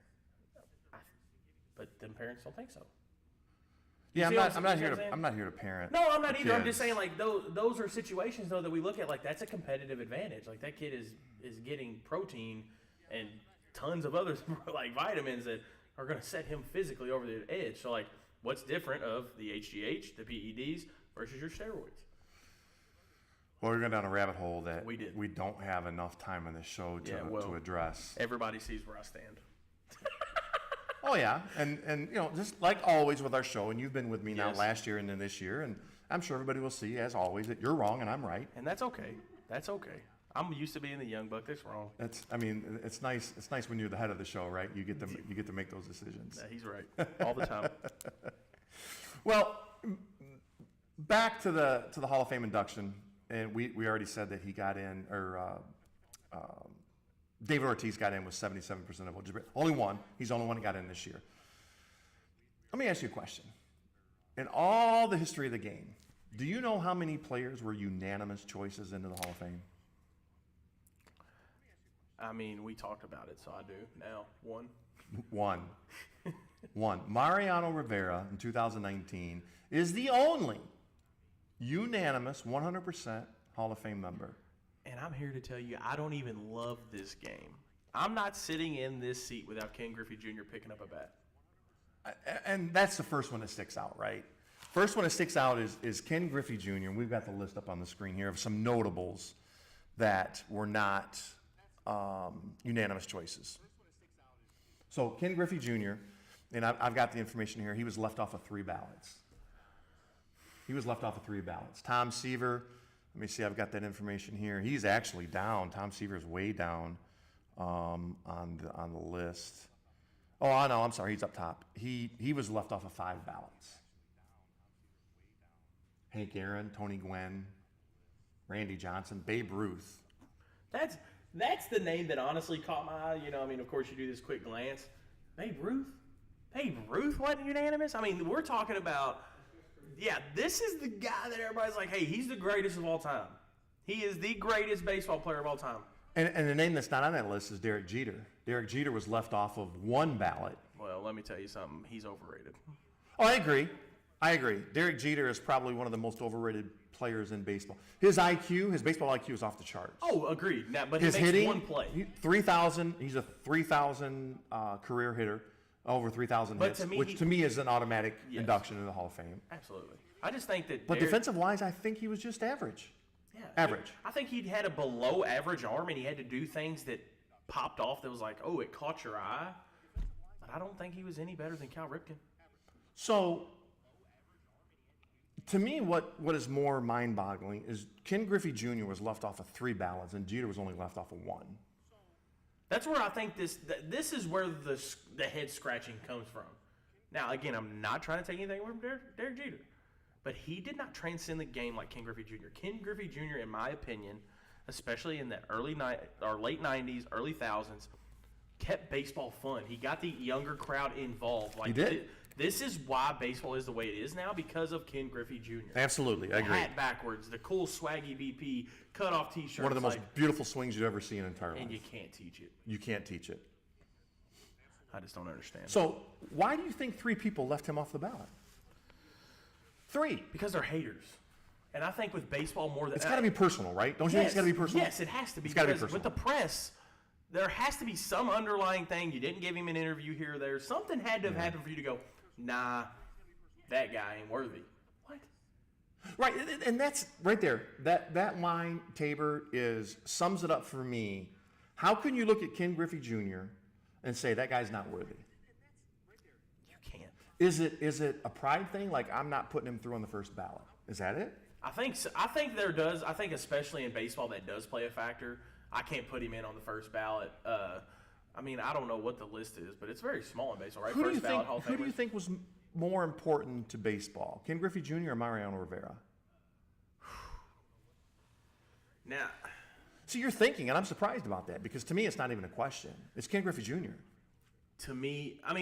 S1: But them parents don't think so.
S2: Yeah, I'm not here to parent.
S1: No, I'm not either.
S2: Kids.
S1: I'm just saying, like, those are situations though that we look at like that's a competitive advantage. Like that kid is getting protein and tons of other like vitamins that are going to set him physically over the edge. So like, what's different of the HGH, the PEDs versus your steroids?
S2: Well, we're going down a rabbit hole that
S1: we
S2: don't have enough time on this show to address.
S1: Everybody sees where I stand.
S2: Oh yeah, and just like always with our show, and you've been with me now last year and then this year, and I'm sure everybody will see as always that you're wrong and I'm right.
S1: And that's okay. That's okay. I'm used to being the young buck that's wrong.
S2: It's nice. It's nice when you're the head of the show, right? You get to make those decisions.
S1: Yeah, he's right all the time.
S2: Well, back to the Hall of Fame induction, and we already said that he got in, or David Ortiz got in with 77% of votes. Only one. He's the only one that got in this year. Let me ask you a question. In all the history of the game, do you know how many players were unanimous choices into the Hall of Fame?
S1: We talked about it, so I do. Now,
S2: One. Mariano Rivera in 2019 is the only unanimous 100% Hall of Fame member.
S1: And I'm here to tell you, I don't even love this game. I'm not sitting in this seat without Ken Griffey Jr. picking up a bat.
S2: And that's the first one that sticks out, right? First one that sticks out is Ken Griffey Jr. And we've got the list up on the screen here of some notables that were not unanimous choices. So Ken Griffey Jr., and I've got the information here, he was left off of 3 ballots. Tom Seaver, let me see, I've got that information here. He's actually down. Tom Seaver's way down on the list. Oh, no, I'm sorry, he's up top. He was left off of 5 ballots. Hank Aaron, Tony Gwynn, Randy Johnson, Babe Ruth.
S1: That's the name that honestly caught my eye. Of course you do this quick glance. Babe Ruth? Babe Ruth wasn't unanimous? We're talking about, this is the guy that everybody's like, hey, he's the greatest of all time. He is the greatest baseball player of all time.
S2: And the name that's not on that list is Derek Jeter. Derek Jeter was left off of 1 ballot.
S1: Well, let me tell you something. He's overrated.
S2: Oh, I agree. Derek Jeter is probably one of the most overrated players in baseball. His baseball IQ is off the charts.
S1: Oh, agreed. But
S2: his
S1: he makes
S2: hitting,
S1: one play.
S2: 3,000. He's a 3,000 career hitter, over 3,000 hits, which to me is an automatic induction into the Hall of Fame.
S1: Absolutely. I just think that.
S2: But defensive-wise, I think he was just average.
S1: Yeah,
S2: average.
S1: I think he'd had a below-average arm, and he had to do things that popped off that was like, oh, it caught your eye. But I don't think he was any better than Cal Ripken.
S2: So, to me, what is more mind-boggling is Ken Griffey Jr. was left off of 3 ballots, and Jeter was only left off of 1.
S1: That's where I think this is where the head scratching comes from. Now, again, I'm not trying to take anything away from Derek Jeter, but he did not transcend the game like Ken Griffey Jr. Ken Griffey Jr., in my opinion, especially in the late 90s, early 2000s, kept baseball fun. He got the younger crowd involved.
S2: He did.
S1: This is why baseball is the way it is now, because of Ken Griffey Jr.
S2: Absolutely, I agree.
S1: Hat backwards, the cool swaggy BP, cut-off T-shirts.
S2: One of the most beautiful swings you've ever seen in entire life.
S1: And you can't teach it.
S2: You can't teach it.
S1: I just don't understand.
S2: So why do you think 3 people left him off the ballot? 3.
S1: Because they're haters. And I think with baseball more than...
S2: It's got to be personal, right? Don't you think it's got to be personal?
S1: Yes, it has to be.
S2: It's got to be personal.
S1: With the press, there has to be some underlying thing. You didn't give him an interview here or there. Something had to have happened for you to go, nah, that guy ain't worthy. What?
S2: Right, and that's right there. That line, Taber, sums it up for me. How can you look at Ken Griffey Jr. and say that guy's not worthy?
S1: You can't.
S2: Is it a pride thing? Like, I'm not putting him through on the first ballot. Is that it?
S1: I think so. I think there does. I think especially in baseball that does play a factor. I can't put him in on the first ballot. I don't know what the list is, but it's very small in baseball, right?
S2: Who do you think was more important to baseball, Ken Griffey Jr. or Mariano Rivera?
S1: Now,
S2: see, you're thinking, and I'm surprised about that, because to me, it's not even a question. It's Ken Griffey Jr.
S1: To me, I'm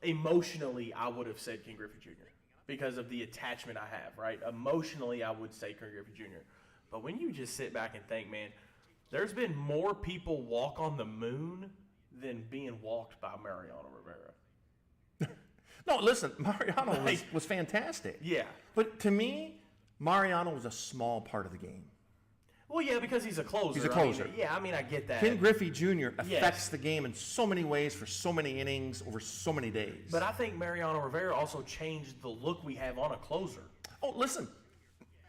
S1: emotionally, I would have said Ken Griffey Jr. because of the attachment I have, right? Emotionally, I would say Ken Griffey Jr. But when you just sit back and think, man, there's been more people walk on the moon than being walked by Mariano Rivera.
S2: No, listen, Mariano was fantastic.
S1: Yeah.
S2: But to me, Mariano was a small part of the game.
S1: Well, yeah, because he's a closer.
S2: He's a closer.
S1: I get that.
S2: Ken Griffey Jr. affects the game in so many ways for so many innings over so many days.
S1: But I think Mariano Rivera also changed the look we have on a closer.
S2: Oh, listen.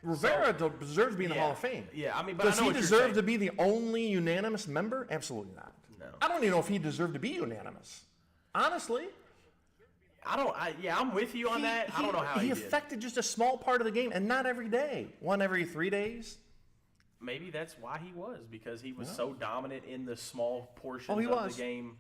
S2: Rivera deserves to be in the Hall of Fame.
S1: Yeah, but
S2: does he deserve to be the only unanimous member? Absolutely not.
S1: No.
S2: I don't even know if he deserved to be unanimous. Honestly.
S1: I'm with you on that. I don't know how he did.
S2: affected just a small part of the game, and not every day. One every 3 days.
S1: Maybe that's why he was, because he was so dominant in the small portions of the game.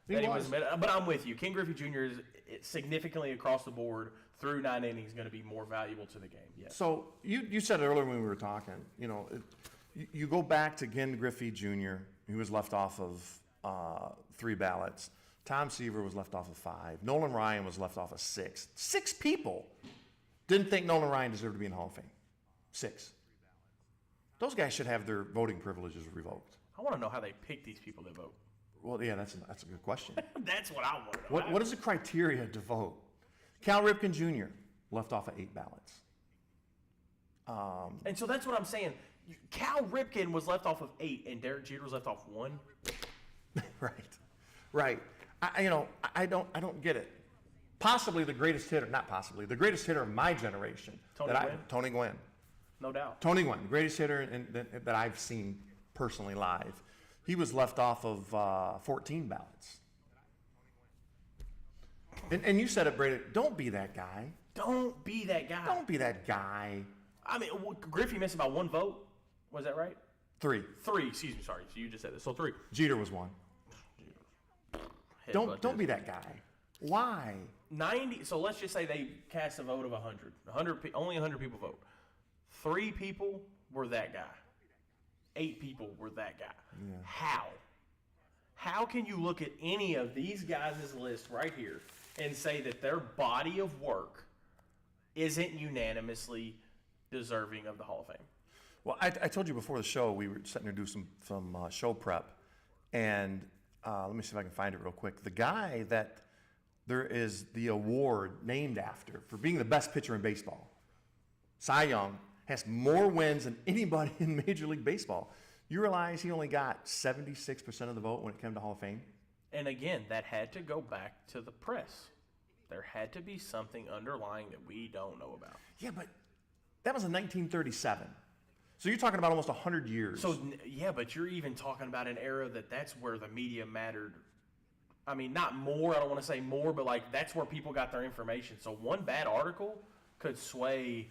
S2: He was.
S1: But I'm with you. Ken Griffey Jr. is significantly across the board through 9 innings going to be more valuable to the game. Yes.
S2: So you said earlier when we were talking, you go back to Ken Griffey Jr., who was left off of 3 ballots. Tom Seaver was left off of 5. Nolan Ryan was left off of 6. 6 people didn't think Nolan Ryan deserved to be in the Hall of Fame. 6. Those guys should have their voting privileges revoked.
S1: I want to know how they pick these people that vote.
S2: Well, yeah, that's a good question.
S1: That's what I want to know.
S2: What is the criteria to vote? Cal Ripken Jr. left off of 8 ballots. And
S1: so that's what I'm saying. Cal Ripken was left off of 8, and Derek Jeter was left off 1.
S2: Right. I don't get it. Possibly the greatest hitter, not possibly, the greatest hitter of my generation. Tony Gwynn.
S1: No doubt.
S2: Tony Gwynn, the greatest hitter that I've seen personally live. He was left off of 14 ballots. And you said it, Brady. Don't be that guy.
S1: Don't be that guy.
S2: Don't be that guy.
S1: I mean, Griffey missed about 1 vote. Was that right?
S2: 3.
S1: 3. Excuse me. Sorry. So you just said this. So 3.
S2: Jeter was 1. Don't be that guy. Why?
S1: 90. So let's just say they cast a vote of 100. Only 100 people vote. 3 people were that guy. 8 people were that guy.
S2: Yeah.
S1: How? How can you look at any of these guys' list right here and say that their body of work isn't unanimously deserving of the Hall of Fame?
S2: Well, I told you before the show we were sitting there to do some show prep, and let me see if I can find it real quick. The guy that there is the award named after for being the best pitcher in baseball, Cy Young, has more wins than anybody in Major League Baseball. You realize he only got 76% of the vote when it came to Hall of Fame?
S1: And again, that had to go back to the press. There had to be something underlying that we don't know about.
S2: Yeah, but that was in 1937. So you're talking about almost 100 years.
S1: So, yeah, but you're even talking about an era that's where the media mattered. I mean, not more, I don't want to say more, but like that's where people got their information. So one bad article could sway.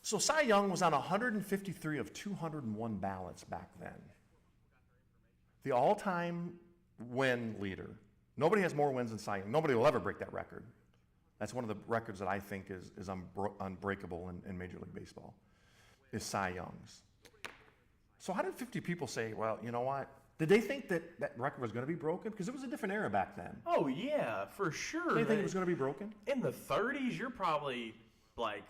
S2: So Cy Young was on 153 of 201 ballots back then. The all-time win leader. Nobody has more wins than Cy Young. Nobody will ever break that record. That's one of the records that I think is unbreakable in Major League Baseball, is Cy Young's. So 150 people say, well, you know what? Did they think that that record was going to be broken? Because it was a different era back then.
S1: Oh, yeah, for sure.
S2: Did they think it was going to be broken?
S1: In the 30s, you're probably like,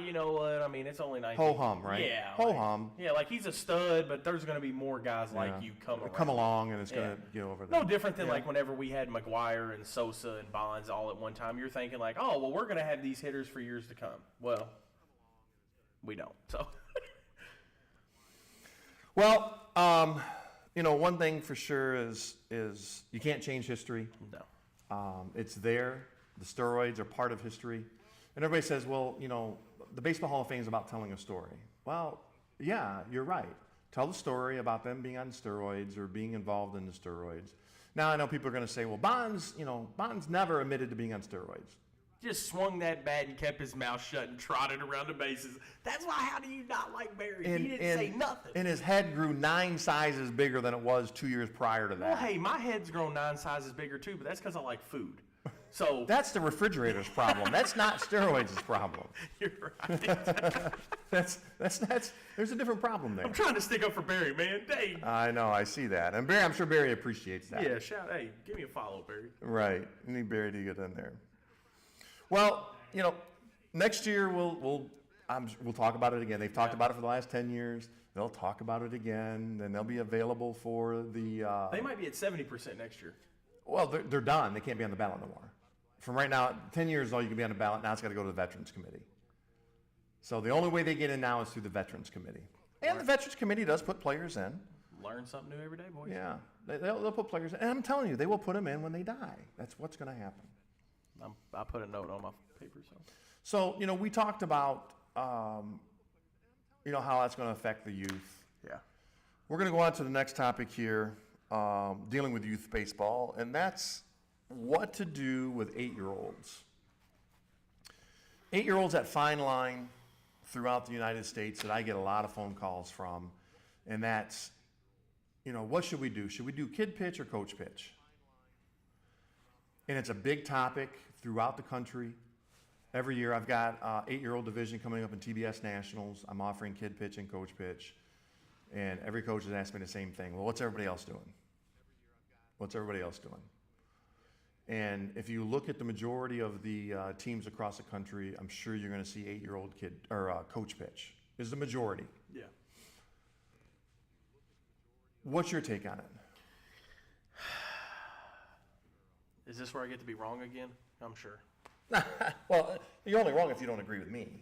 S1: you know what? I mean, it's only 19.
S2: Ho-hum, right?
S1: Yeah.
S2: Ho-hum.
S1: Yeah, like he's a stud, but there's going to be more guys like you
S2: come along, and it's going to get over there.
S1: No different than like whenever we had McGuire and Sosa and Bonds all at one time. You're thinking like, oh, well, we're going to have these hitters for years to come. Well, we don't. So.
S2: Well, you know, one thing for sure is you can't change history.
S1: No.
S2: It's there. The steroids are part of history. And everybody says, well, you know, the Baseball Hall of Fame is about telling a story. Well, yeah, you're right. Tell the story about them being on steroids or being involved in the steroids. Now, I know people are going to say, well, Bonds never admitted to being on steroids.
S1: Just swung that bat and kept his mouth shut and trotted around the bases. That's why, how do you not like Barry? He didn't say nothing.
S2: And his head grew 9 sizes bigger than it was 2 years prior to that.
S1: Well, hey, my head's grown 9 sizes bigger too, but that's because I like food. So
S2: that's the refrigerator's problem. That's not steroids' problem.
S1: You're right.
S2: That's there's a different problem there.
S1: I'm trying to stick up for Barry, man. Dang.
S2: I know, I see that. And Barry, I'm sure Barry appreciates that.
S1: Yeah, hey, give me a follow, Barry.
S2: Right. You need Barry to get in there. Well, you know, next year we'll talk about it again. They've talked about it for the last 10 years. They'll talk about it again, and they'll be available for the.
S1: They might be at 70% next year.
S2: Well, they're done. They can't be on the ballot no more. From right now, 10 years all you can be on the ballot. Now it's got to go to the Veterans Committee. So the only way they get in now is through the Veterans Committee. And the Veterans Committee does put players in.
S1: Learn something new every day, boys.
S2: Yeah, they'll put players in. And I'm telling you, they will put them in when they die. That's what's going to happen.
S1: I put a note on my paper.
S2: So, you know, we talked about, you know, how that's going to affect the youth.
S1: Yeah.
S2: We're going to go on to the next topic here, dealing with youth baseball, and that's what to do with 8-year-olds. 8-year-olds that fine line throughout the United States that I get a lot of phone calls from, and that's, you know, what should we do? Should we do kid pitch or coach pitch? And it's a big topic throughout the country. Every year I've got 8-year-old division coming up in TBS Nationals. I'm offering kid pitch and coach pitch. And every coach has asked me the same thing. Well, what's everybody else doing? What's everybody else doing? And if you look at the majority of the teams across the country, I'm sure you're going to see 8-year-old kid or coach pitch is the majority.
S1: Yeah.
S2: What's your take on it?
S1: Is this where I get to be wrong again? I'm sure.
S2: Well, you're only wrong if you don't agree with me.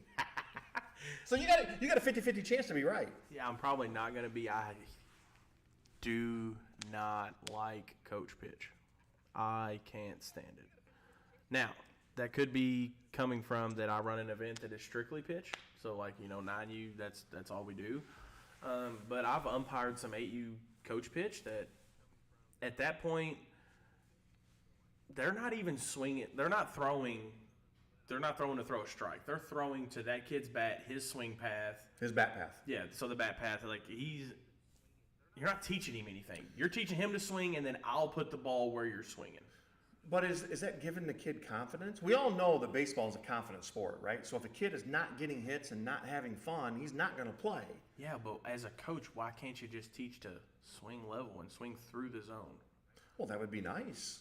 S2: So you got a 50-50 chance to be right.
S1: Yeah, I'm probably not going to be. I do not like coach pitch. I can't stand it. Now, that could be coming from that I run an event that is strictly pitch. So, like, you know, 9U, that's all we do. But I've umpired some 8U coach pitch that at that point, they're not even swinging. They're not throwing to throw a strike. They're throwing to that kid's bat, his swing path.
S2: His bat path.
S1: Yeah, so the bat path, like you're not teaching him anything. You're teaching him to swing, and then I'll put the ball where you're swinging.
S2: But is that giving the kid confidence? We all know that baseball is a confident sport, right? So if a kid is not getting hits and not having fun, he's not going to play.
S1: Yeah, but as a coach, why can't you just teach to swing level and swing through the zone?
S2: Well, that would be nice.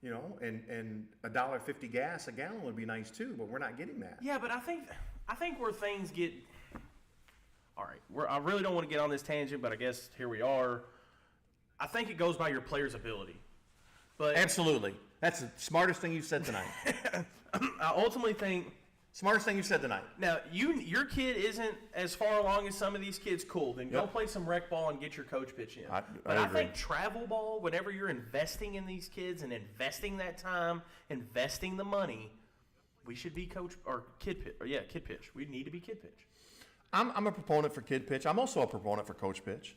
S2: You know, and $1.50 gas a gallon would be nice too, but we're not getting that.
S1: Yeah, but I think where things get all right. I really don't want to get on this tangent, but I guess here we are. I think it goes by your player's ability. But
S2: Absolutely. That's the smartest thing you've said tonight.
S1: I ultimately think
S2: Smartest thing you said tonight.
S1: now your kid isn't as far along as some of these kids. Cool, then go play some rec ball and get your coach pitch in.
S2: I agree.
S1: think travel ball, whenever you're investing in these kids and investing that time, investing the money, we should be coach or kid pitch. Or kid pitch. We need to be kid pitch.
S2: I'm a proponent for kid pitch. I'm also a proponent for coach pitch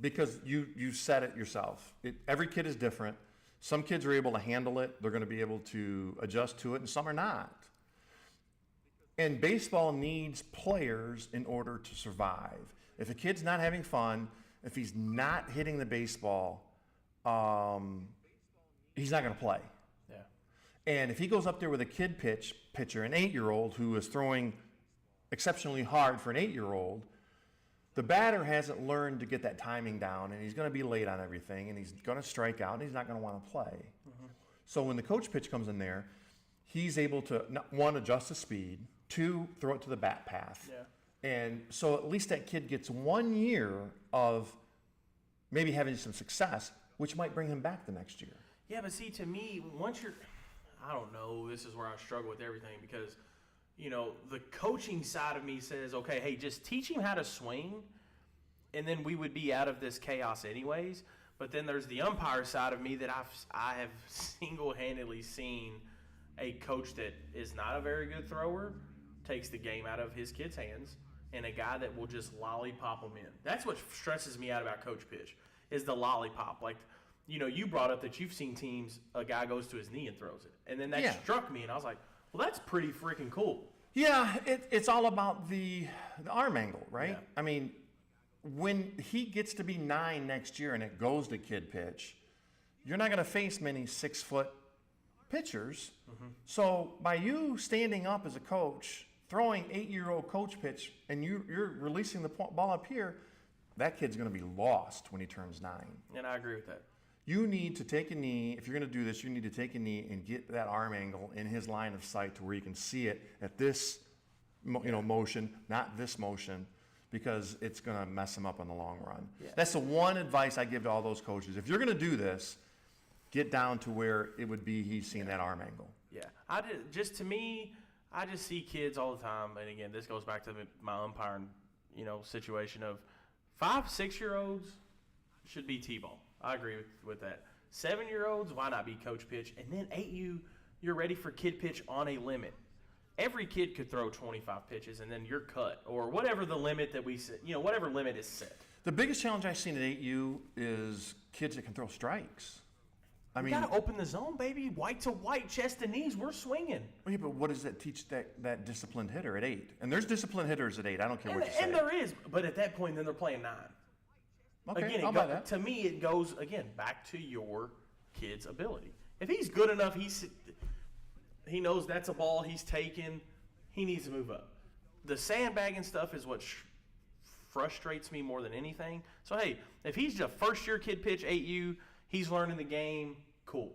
S2: because you said it yourself. Every kid is different. Some kids are able to handle it. They're going to be able to adjust to it, and some are not. And baseball needs players in order to survive. If a kid's not having fun, if he's not hitting the baseball, he's not going to play.
S1: Yeah.
S2: And if he goes up there with a kid pitcher, an 8-year-old who is throwing exceptionally hard for an 8-year-old, the batter hasn't learned to get that timing down, and he's going to be late on everything, and he's going to strike out, and he's not going to want to play. Mm-hmm. So when the coach pitch comes in there, he's able to, one, adjust the speed, two, throw it to the bat path.
S1: Yeah.
S2: And so at least that kid gets 1 year of maybe having some success, which might bring him back the next year.
S1: Yeah, but see, to me, I don't know, this is where I struggle with everything because, the coaching side of me says, okay, hey, just teach him how to swing, and then we would be out of this chaos anyways. But then there's the umpire side of me that I have single-handedly seen a coach that is not a very good thrower takes the game out of his kids' hands, and a guy that will just lollipop them in. That's what stresses me out about coach pitch is the lollipop. Like, you brought up that you've seen teams, a guy goes to his knee and throws it. And then that struck me, and I was like, well, that's pretty freaking cool.
S2: Yeah, it's all about the arm angle, right?
S1: Yeah.
S2: I mean, when he gets to be 9 next year and it goes to kid pitch, you're not going to face many 6-foot pitchers. Mm-hmm. So by you standing up as a coach, throwing 8-year-old coach pitch, and you're releasing the ball up here, that kid's going to be lost when he turns 9.
S1: And I agree with that.
S2: You need to take a knee. If you're going to do this, you need to take a knee and get that arm angle in his line of sight to where you can see it at this, motion, not this motion, because it's going to mess him up in the long run. Yeah. That's the one advice I give to all those coaches. If you're going to do this, get down to where it would be he's seeing that arm angle.
S1: Yeah. I just see kids all the time, and again, this goes back to my umpiring, situation of 5-6-year-olds should be T-ball. I agree with that. 7-year-olds, why not be coach pitch? And then 8U, you're ready for kid pitch on a limit. Every kid could throw 25 pitches, and then you're cut, or whatever the limit that we set, whatever limit is set.
S2: The biggest challenge I've seen at 8U is kids that can throw strikes.
S1: We got to open the zone, baby. White to white, chest to knees, we're swinging.
S2: Yeah, but what does that teach that disciplined hitter at 8? And there's disciplined hitters at 8. I don't care what you say.
S1: And there is, but at that point, then they're playing 9.
S2: Okay,
S1: again,
S2: I'll buy that.
S1: To me, it goes, back to your kid's ability. If he's good enough, he knows that's a ball he's taking, he needs to move up. The sandbagging stuff is what frustrates me more than anything. So, hey, if he's a first-year kid pitch, 8U, he's learning the game, cool.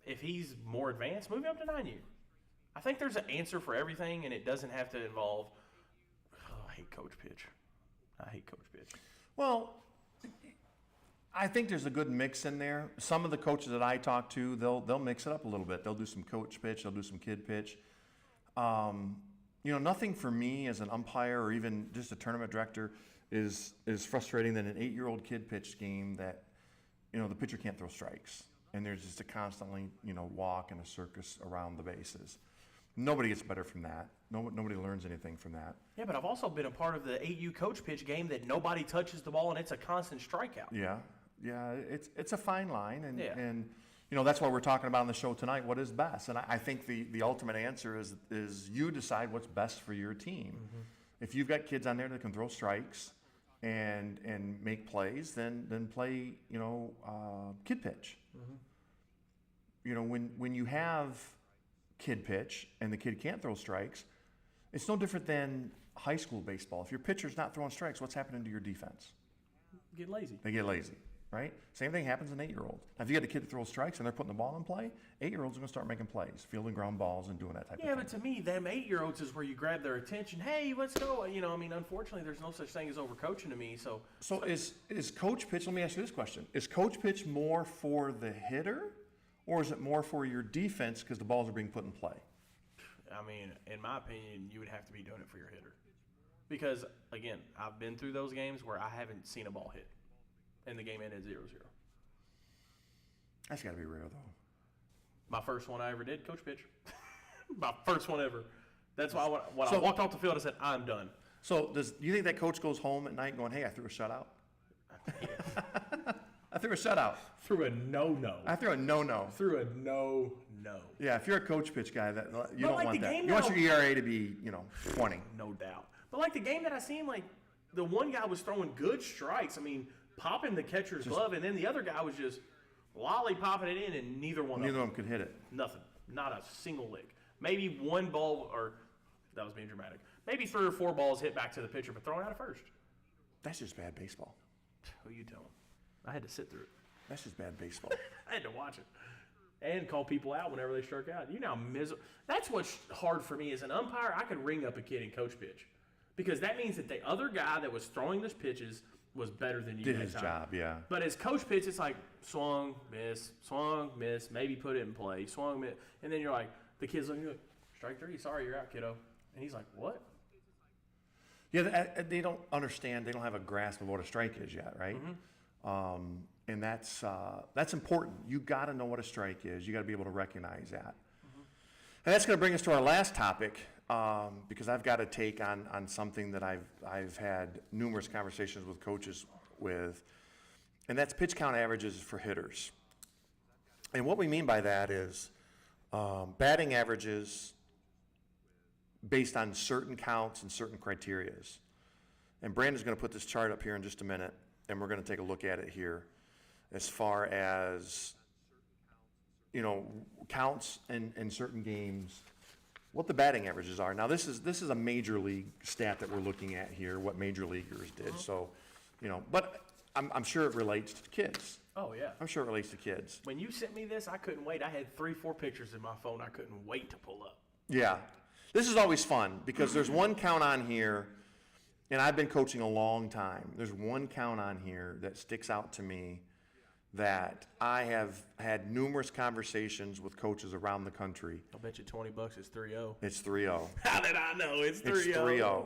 S1: If he's more advanced, move him up to 9U. I think there's an answer for everything, and it doesn't have to involve, I hate coach pitch.
S2: Well, I think there's a good mix in there. Some of the coaches that I talk to, they'll mix it up a little bit. They'll do some coach pitch, they'll do some kid pitch. Nothing for me as an umpire or even just a tournament director is frustrating than an 8-year-old kid pitch game that, the pitcher can't throw strikes. And there's just a constantly, walk and a circus around the bases. Nobody gets better from that. Nobody learns anything from that.
S1: Yeah, but I've also been a part of the 8U coach pitch game that nobody touches the ball and it's a constant strikeout.
S2: Yeah, it's a fine line, and that's why we're talking about on the show tonight, what is best. And I think the ultimate answer is you decide what's best for your team. If you've got kids on there that can throw strikes and make plays, then play, kid pitch. When you have kid pitch and the kid can't throw strikes, it's no different than high school baseball. If your pitcher's not throwing strikes, what's happening to your defense?
S1: Get lazy.
S2: They get lazy, right? Same thing happens in 8-year-old. Now, if you get a kid that throws strikes and they're putting the ball in play, 8-year-olds are going to start making plays, fielding ground balls and doing that type of thing.
S1: Yeah, but to me, them 8-year-olds is where you grab their attention. Hey, let's go. Unfortunately, there's no such thing as overcoaching to me. So
S2: is coach pitch, let me ask you this question. Is coach pitch more for the hitter or is it more for your defense because the balls are being put in play?
S1: In my opinion, you would have to be doing it for your hitter. Because, again, I've been through those games where I haven't seen a ball hit. And the game ended 0-0.
S2: That's got to be rare, though.
S1: My first one I ever did, coach pitch. My first one ever. That's why when I walked off the field, I said, I'm done.
S2: So do you think that coach goes home at night going, hey, I threw a shutout? I threw a shutout.
S1: Threw a no-no.
S2: I threw a no-no.
S1: Threw a no-no.
S2: Yeah, if you're a coach pitch guy, you don't
S1: like
S2: want
S1: the
S2: that.
S1: game
S2: You want
S1: now-
S2: your ERA to be, 20.
S1: No doubt. But like the game that I seen, like the one guy was throwing good strikes. Popping the catcher's glove, and then the other guy was just lollipopping it in, and neither one of them
S2: could hit it.
S1: Nothing. Not a single lick. Maybe one ball, or that was being dramatic. Maybe 3 or 4 balls hit back to the pitcher, but thrown out at first.
S2: That's just bad baseball.
S1: Who you telling? I had to sit through it.
S2: That's just bad baseball.
S1: I had to watch it. And call people out whenever they struck out. That's what's hard for me as an umpire. I could ring up a kid in coach pitch. Because that means that the other guy that was throwing those pitches was better than you.
S2: Did his job, yeah.
S1: But as coach pitch, it's like swung, miss, maybe put it in play, swung, miss. And then you're like, the kid's looking like, strike 3, sorry, you're out, kiddo. And he's like, what?
S2: Yeah, they don't understand. They don't have a grasp of what a strike is yet, right? And that's important. You got to know what a strike is. You got to be able to recognize that. And that's going to bring us to our last topic, because I've got a take on something that I've had numerous conversations with coaches with, and that's pitch count averages for hitters. And what we mean by that is batting averages based on certain counts and certain criterias. And Brandon's going to put this chart up here in just a minute, and we're going to take a look at it here as far as, counts in certain games, what the batting averages are. Now, this is a major league stat that we're looking at here, what major leaguers did. So, but I'm sure it relates to kids.
S1: Oh, yeah.
S2: I'm sure it relates to kids.
S1: When you sent me this, I couldn't wait. I had 3-4 pictures in my phone I couldn't wait to pull up.
S2: Yeah. This is always fun because there's one count on here, and I've been coaching a long time. There's one count on here that sticks out to me that I have had numerous conversations with coaches around the country.
S1: I'll bet you $20 is 3-0.
S2: It's 3-0.
S1: How did I know it's 3-0?
S2: It's 3-0.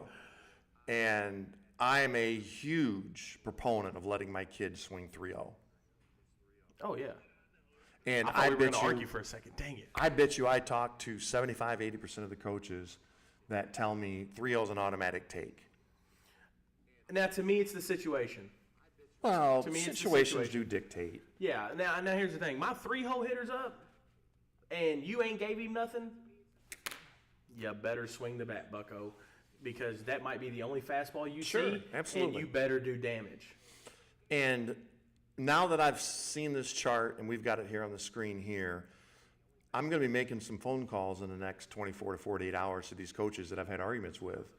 S2: And I am a huge proponent of letting my kids swing 3-0.
S1: Oh, yeah.
S2: And
S1: I thought we were going to argue for a second. Dang it.
S2: I bet you I talk to 75-80% of the coaches that tell me 3-0 is an automatic take.
S1: Now, to me, it's the situation.
S2: Well,
S1: to me,
S2: situations do dictate.
S1: Yeah. Now here's the thing. My 3-hole hitter's up, and you ain't gave him nothing, you better swing the bat, bucko, because that might be the only fastball you see.
S2: Absolutely.
S1: And you better do damage.
S2: And now that I've seen this chart, and we've got it here on the screen here, I'm going to be making some phone calls in the next 24 to 48 hours to these coaches that I've had arguments with.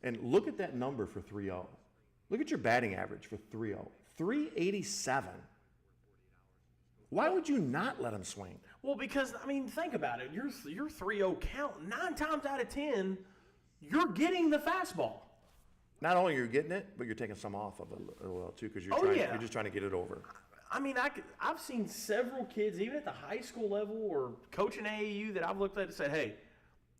S2: And look at that number for 3-0. Look at your batting average for 3-0. 387. Why would you not let him swing?
S1: Well, because, think about it. Your 3-0 count, 9 times out of 10, you're getting the fastball.
S2: Not only are you getting it, but you're taking some off of it a little too, because you're just trying to get it over.
S1: I've seen several kids, even at the high school level or coaching AAU, that I've looked at and said, hey,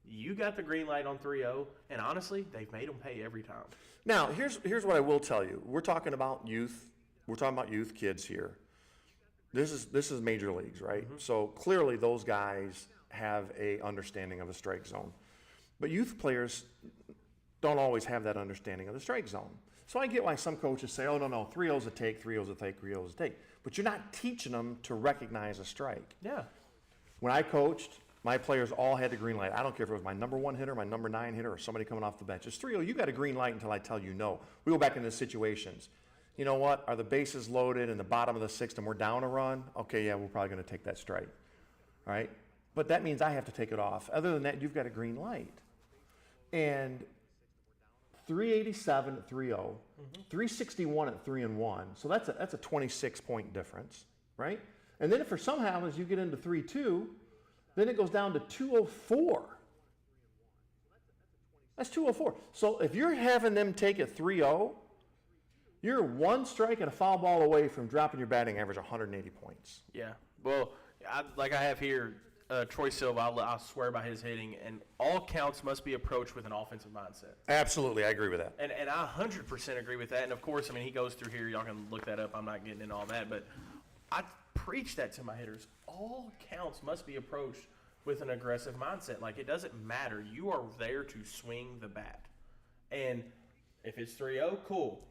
S1: you got the green light on 3-0, and honestly, they've made them pay every time.
S2: Now, here's what I will tell you. We're talking about youth. We're talking about youth kids here. This is major leagues, right? Mm-hmm. So clearly those guys have a understanding of a strike zone. But youth players don't always have that understanding of the strike zone. So I get why some coaches say, oh, no, 3-0's a take, 3-0's a take, 3-0's a take. but you're not teaching them to recognize a strike.
S1: Yeah.
S2: When I coached, my players all had the green light. I don't care if it was my number 1 hitter, my number 9 hitter, or somebody coming off the bench. It's 3-0, you got a green light until I tell you no. We go back into situations. You know what? Are the bases loaded in the bottom of the 6th and we're down a run? Okay, yeah, we're probably going to take that strike. All right? But that means I have to take it off. Other than that, you've got a green light. And 387 at 3-0, 361 at 3-1. So that's a 26-point difference, right? And then if for somehow as you get into 3-2, then it goes down to 204. That's 204. So if you're having them take it 3-0, you're 1 strike and a foul ball away from dropping your batting average 180 points.
S1: Yeah. Well, like I have here, Troy Silva, I swear by his hitting, and all counts must be approached with an offensive mindset.
S2: Absolutely, I agree with that.
S1: And I 100% agree with that. And, of course, I mean, he goes through here. Y'all can look that up. I'm not getting into all that. But I preach that to my hitters. All counts must be approached with an aggressive mindset. Like, it doesn't matter. You are there to swing the bat. And if it's 3-0, cool.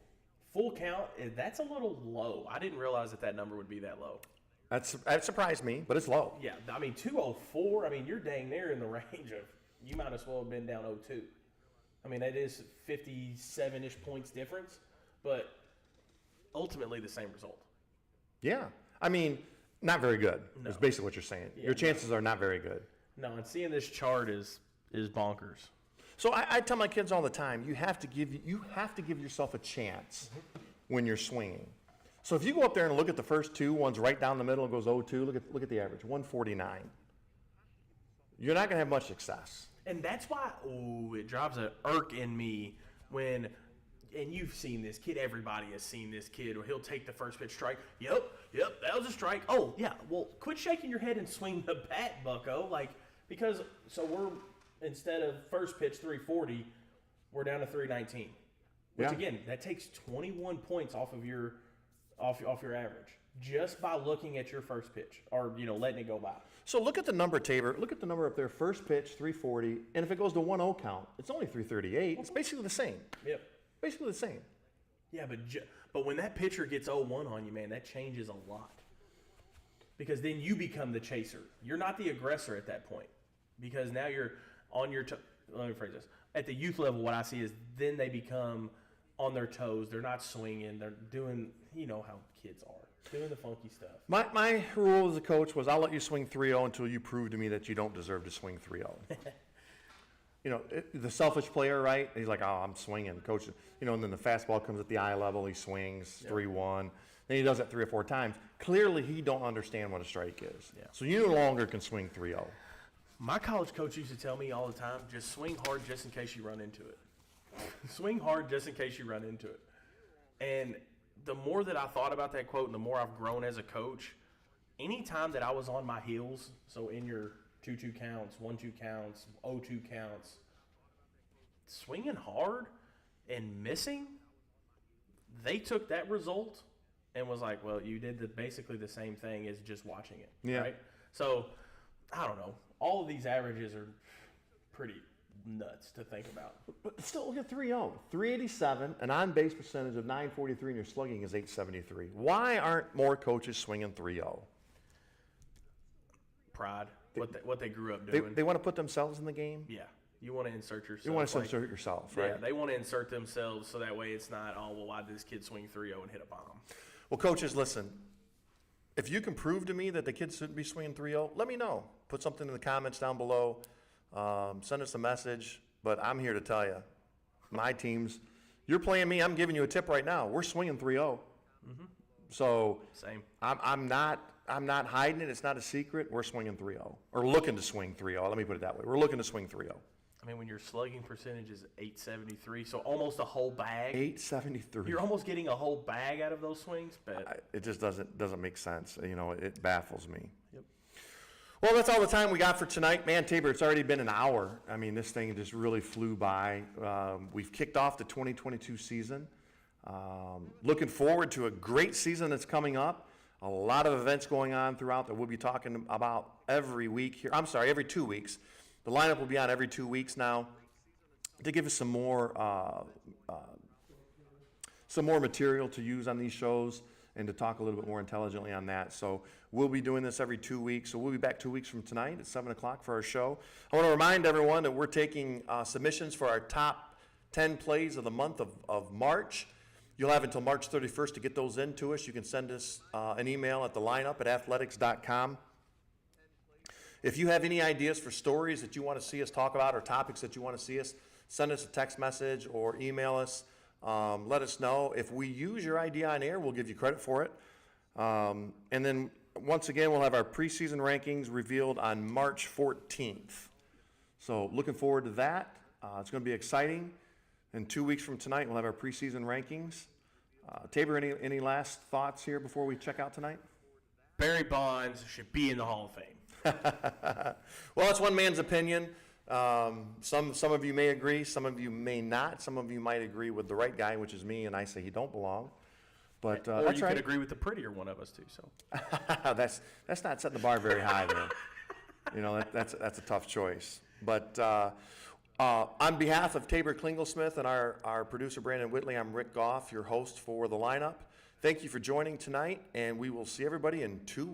S1: Full count, that's a little low. I didn't realize that number would be that low.
S2: That surprised me, but it's low.
S1: Yeah, I mean, 204, I mean, you're dang near in the range of, you might as well have been down 0-2. I mean, that is 57-ish points difference, but ultimately the same result.
S2: Yeah. I mean, not very good
S1: No.
S2: is basically what you're saying.
S1: Yeah,
S2: Your chances are not very good.
S1: No, and seeing this chart is bonkers.
S2: So I tell my kids all the time, you have to give yourself a chance when you're swinging. So if you go up there and look at the first 2, one's right down the middle and goes 0-2, look at the average, 149. You're not going to have much success.
S1: And that's why, it drives an irk in me when, and you've seen this kid, everybody has seen this kid, where he'll take the first pitch strike. Yep, that was a strike. Oh, yeah, well, quit shaking your head and swing the bat, bucko. Like, because, so we're, instead of first pitch 340, we're down to 319. Which, again, that takes 21 points off of your average just by looking at your first pitch or, letting it go by.
S2: So look at the number, Taber. Look at the number up there. First pitch, 340. And if it goes to 1-0 count, it's only 338. It's basically the same.
S1: Yep.
S2: Basically the same.
S1: Yeah, but when that pitcher gets 0-1 on you, man, that changes a lot. Because then you become the chaser. You're not the aggressor at that point. Because now you're on your let me phrase this. At the youth level, what I see is then they become on their toes. They're not swinging. They're doing, how kids are, doing the funky stuff.
S2: My rule as a coach was I'll let you swing 3-0 until you prove to me that you don't deserve to swing 3-0. The selfish player, right? He's like, oh, I'm swinging. Coach, and then the fastball comes at the eye level. He swings 3-1. Then he does it 3 or 4 times. Clearly, he don't understand what a strike is. Yeah. So you no longer can swing 3-0.
S1: My college coach used to tell me all the time, just swing hard just in case you run into it. Swing hard just in case you run into it. And the more that I thought about that quote and the more I've grown as a coach, anytime that I was on my heels, so in your 2-2 counts, 1-2 counts, 0-2 counts, swinging hard and missing, they took that result and was like, well, you did basically the same thing as just watching it. Yeah. Right? So, I don't know. All of these averages are pretty nuts to think about.
S2: But still, look at 3-0. 387, an on-base percentage of 943, and your slugging is 873. Why aren't more coaches swinging 3-0?
S1: Pride. What they grew up doing.
S2: They want to put themselves in the game?
S1: Yeah. You want to insert yourself.
S2: You want to insert yourself, right?
S1: Yeah, they want to insert themselves so that way it's not, why did this kid swing 3-0 and hit a bomb?
S2: Well, coaches, listen. If you can prove to me that the kids shouldn't be swinging 3-0, let me know. Put something in the comments down below. Send us a message. But I'm here to tell you, my teams, you're playing me. I'm giving you a tip right now. We're swinging 3-0. Mm-hmm. So
S1: same.
S2: I'm not hiding it. It's not a secret. We're swinging 3-0 or looking to swing 3-0. Let me put it that way. We're looking to swing 3-0.
S1: I mean, when your slugging percentage is 873, so almost a whole bag.
S2: 873.
S1: You're almost getting a whole bag out of those swings. But
S2: it just doesn't make sense. It baffles me.
S1: Yep.
S2: Well, that's all the time we got for tonight. Man, Taber, it's already been an hour. I mean, this thing just really flew by. We've kicked off the 2022 season. Looking forward to a great season that's coming up. A lot of events going on throughout that we'll be talking about every week here. I'm sorry, every 2 weeks. The lineup will be on every 2 weeks now to give us some more material to use on these shows. and to talk a little bit more intelligently on that. So we'll be doing this every 2 weeks. So we'll be back 2 weeks from tonight at 7 o'clock for our show. I want to remind everyone that we're taking submissions for our top 10 plays of the month of March. You'll have until March 31st to get those in to us. You can send us an email at thelineup@athletics.com. If you have any ideas for stories that you want to see us talk about or topics that you want to see us, send us a text message or email us. Let us know. If we use your idea on air, we'll give you credit for it. And then, once again, we'll have our preseason rankings revealed on March 14th. So looking forward to that. It's going to be exciting. And 2 weeks from tonight, we'll have our preseason rankings. Taber, any last thoughts here before we check out tonight?
S1: Barry Bonds should be in the Hall of Fame.
S2: Well, it's one man's opinion. Some of you may agree, some of you may not. Some of you might agree with the right guy, which is me, and I say he don't belong. But
S1: or
S2: that's
S1: you
S2: right.
S1: could agree with the prettier one of us too. So
S2: that's not setting the bar very high there. You know, that's a tough choice. But on behalf of Taber Klinglesmith and our producer Brandon Whitley, I'm Rick Goff, your host for The Lineup. Thank you for joining tonight, and we will see everybody in 2 weeks.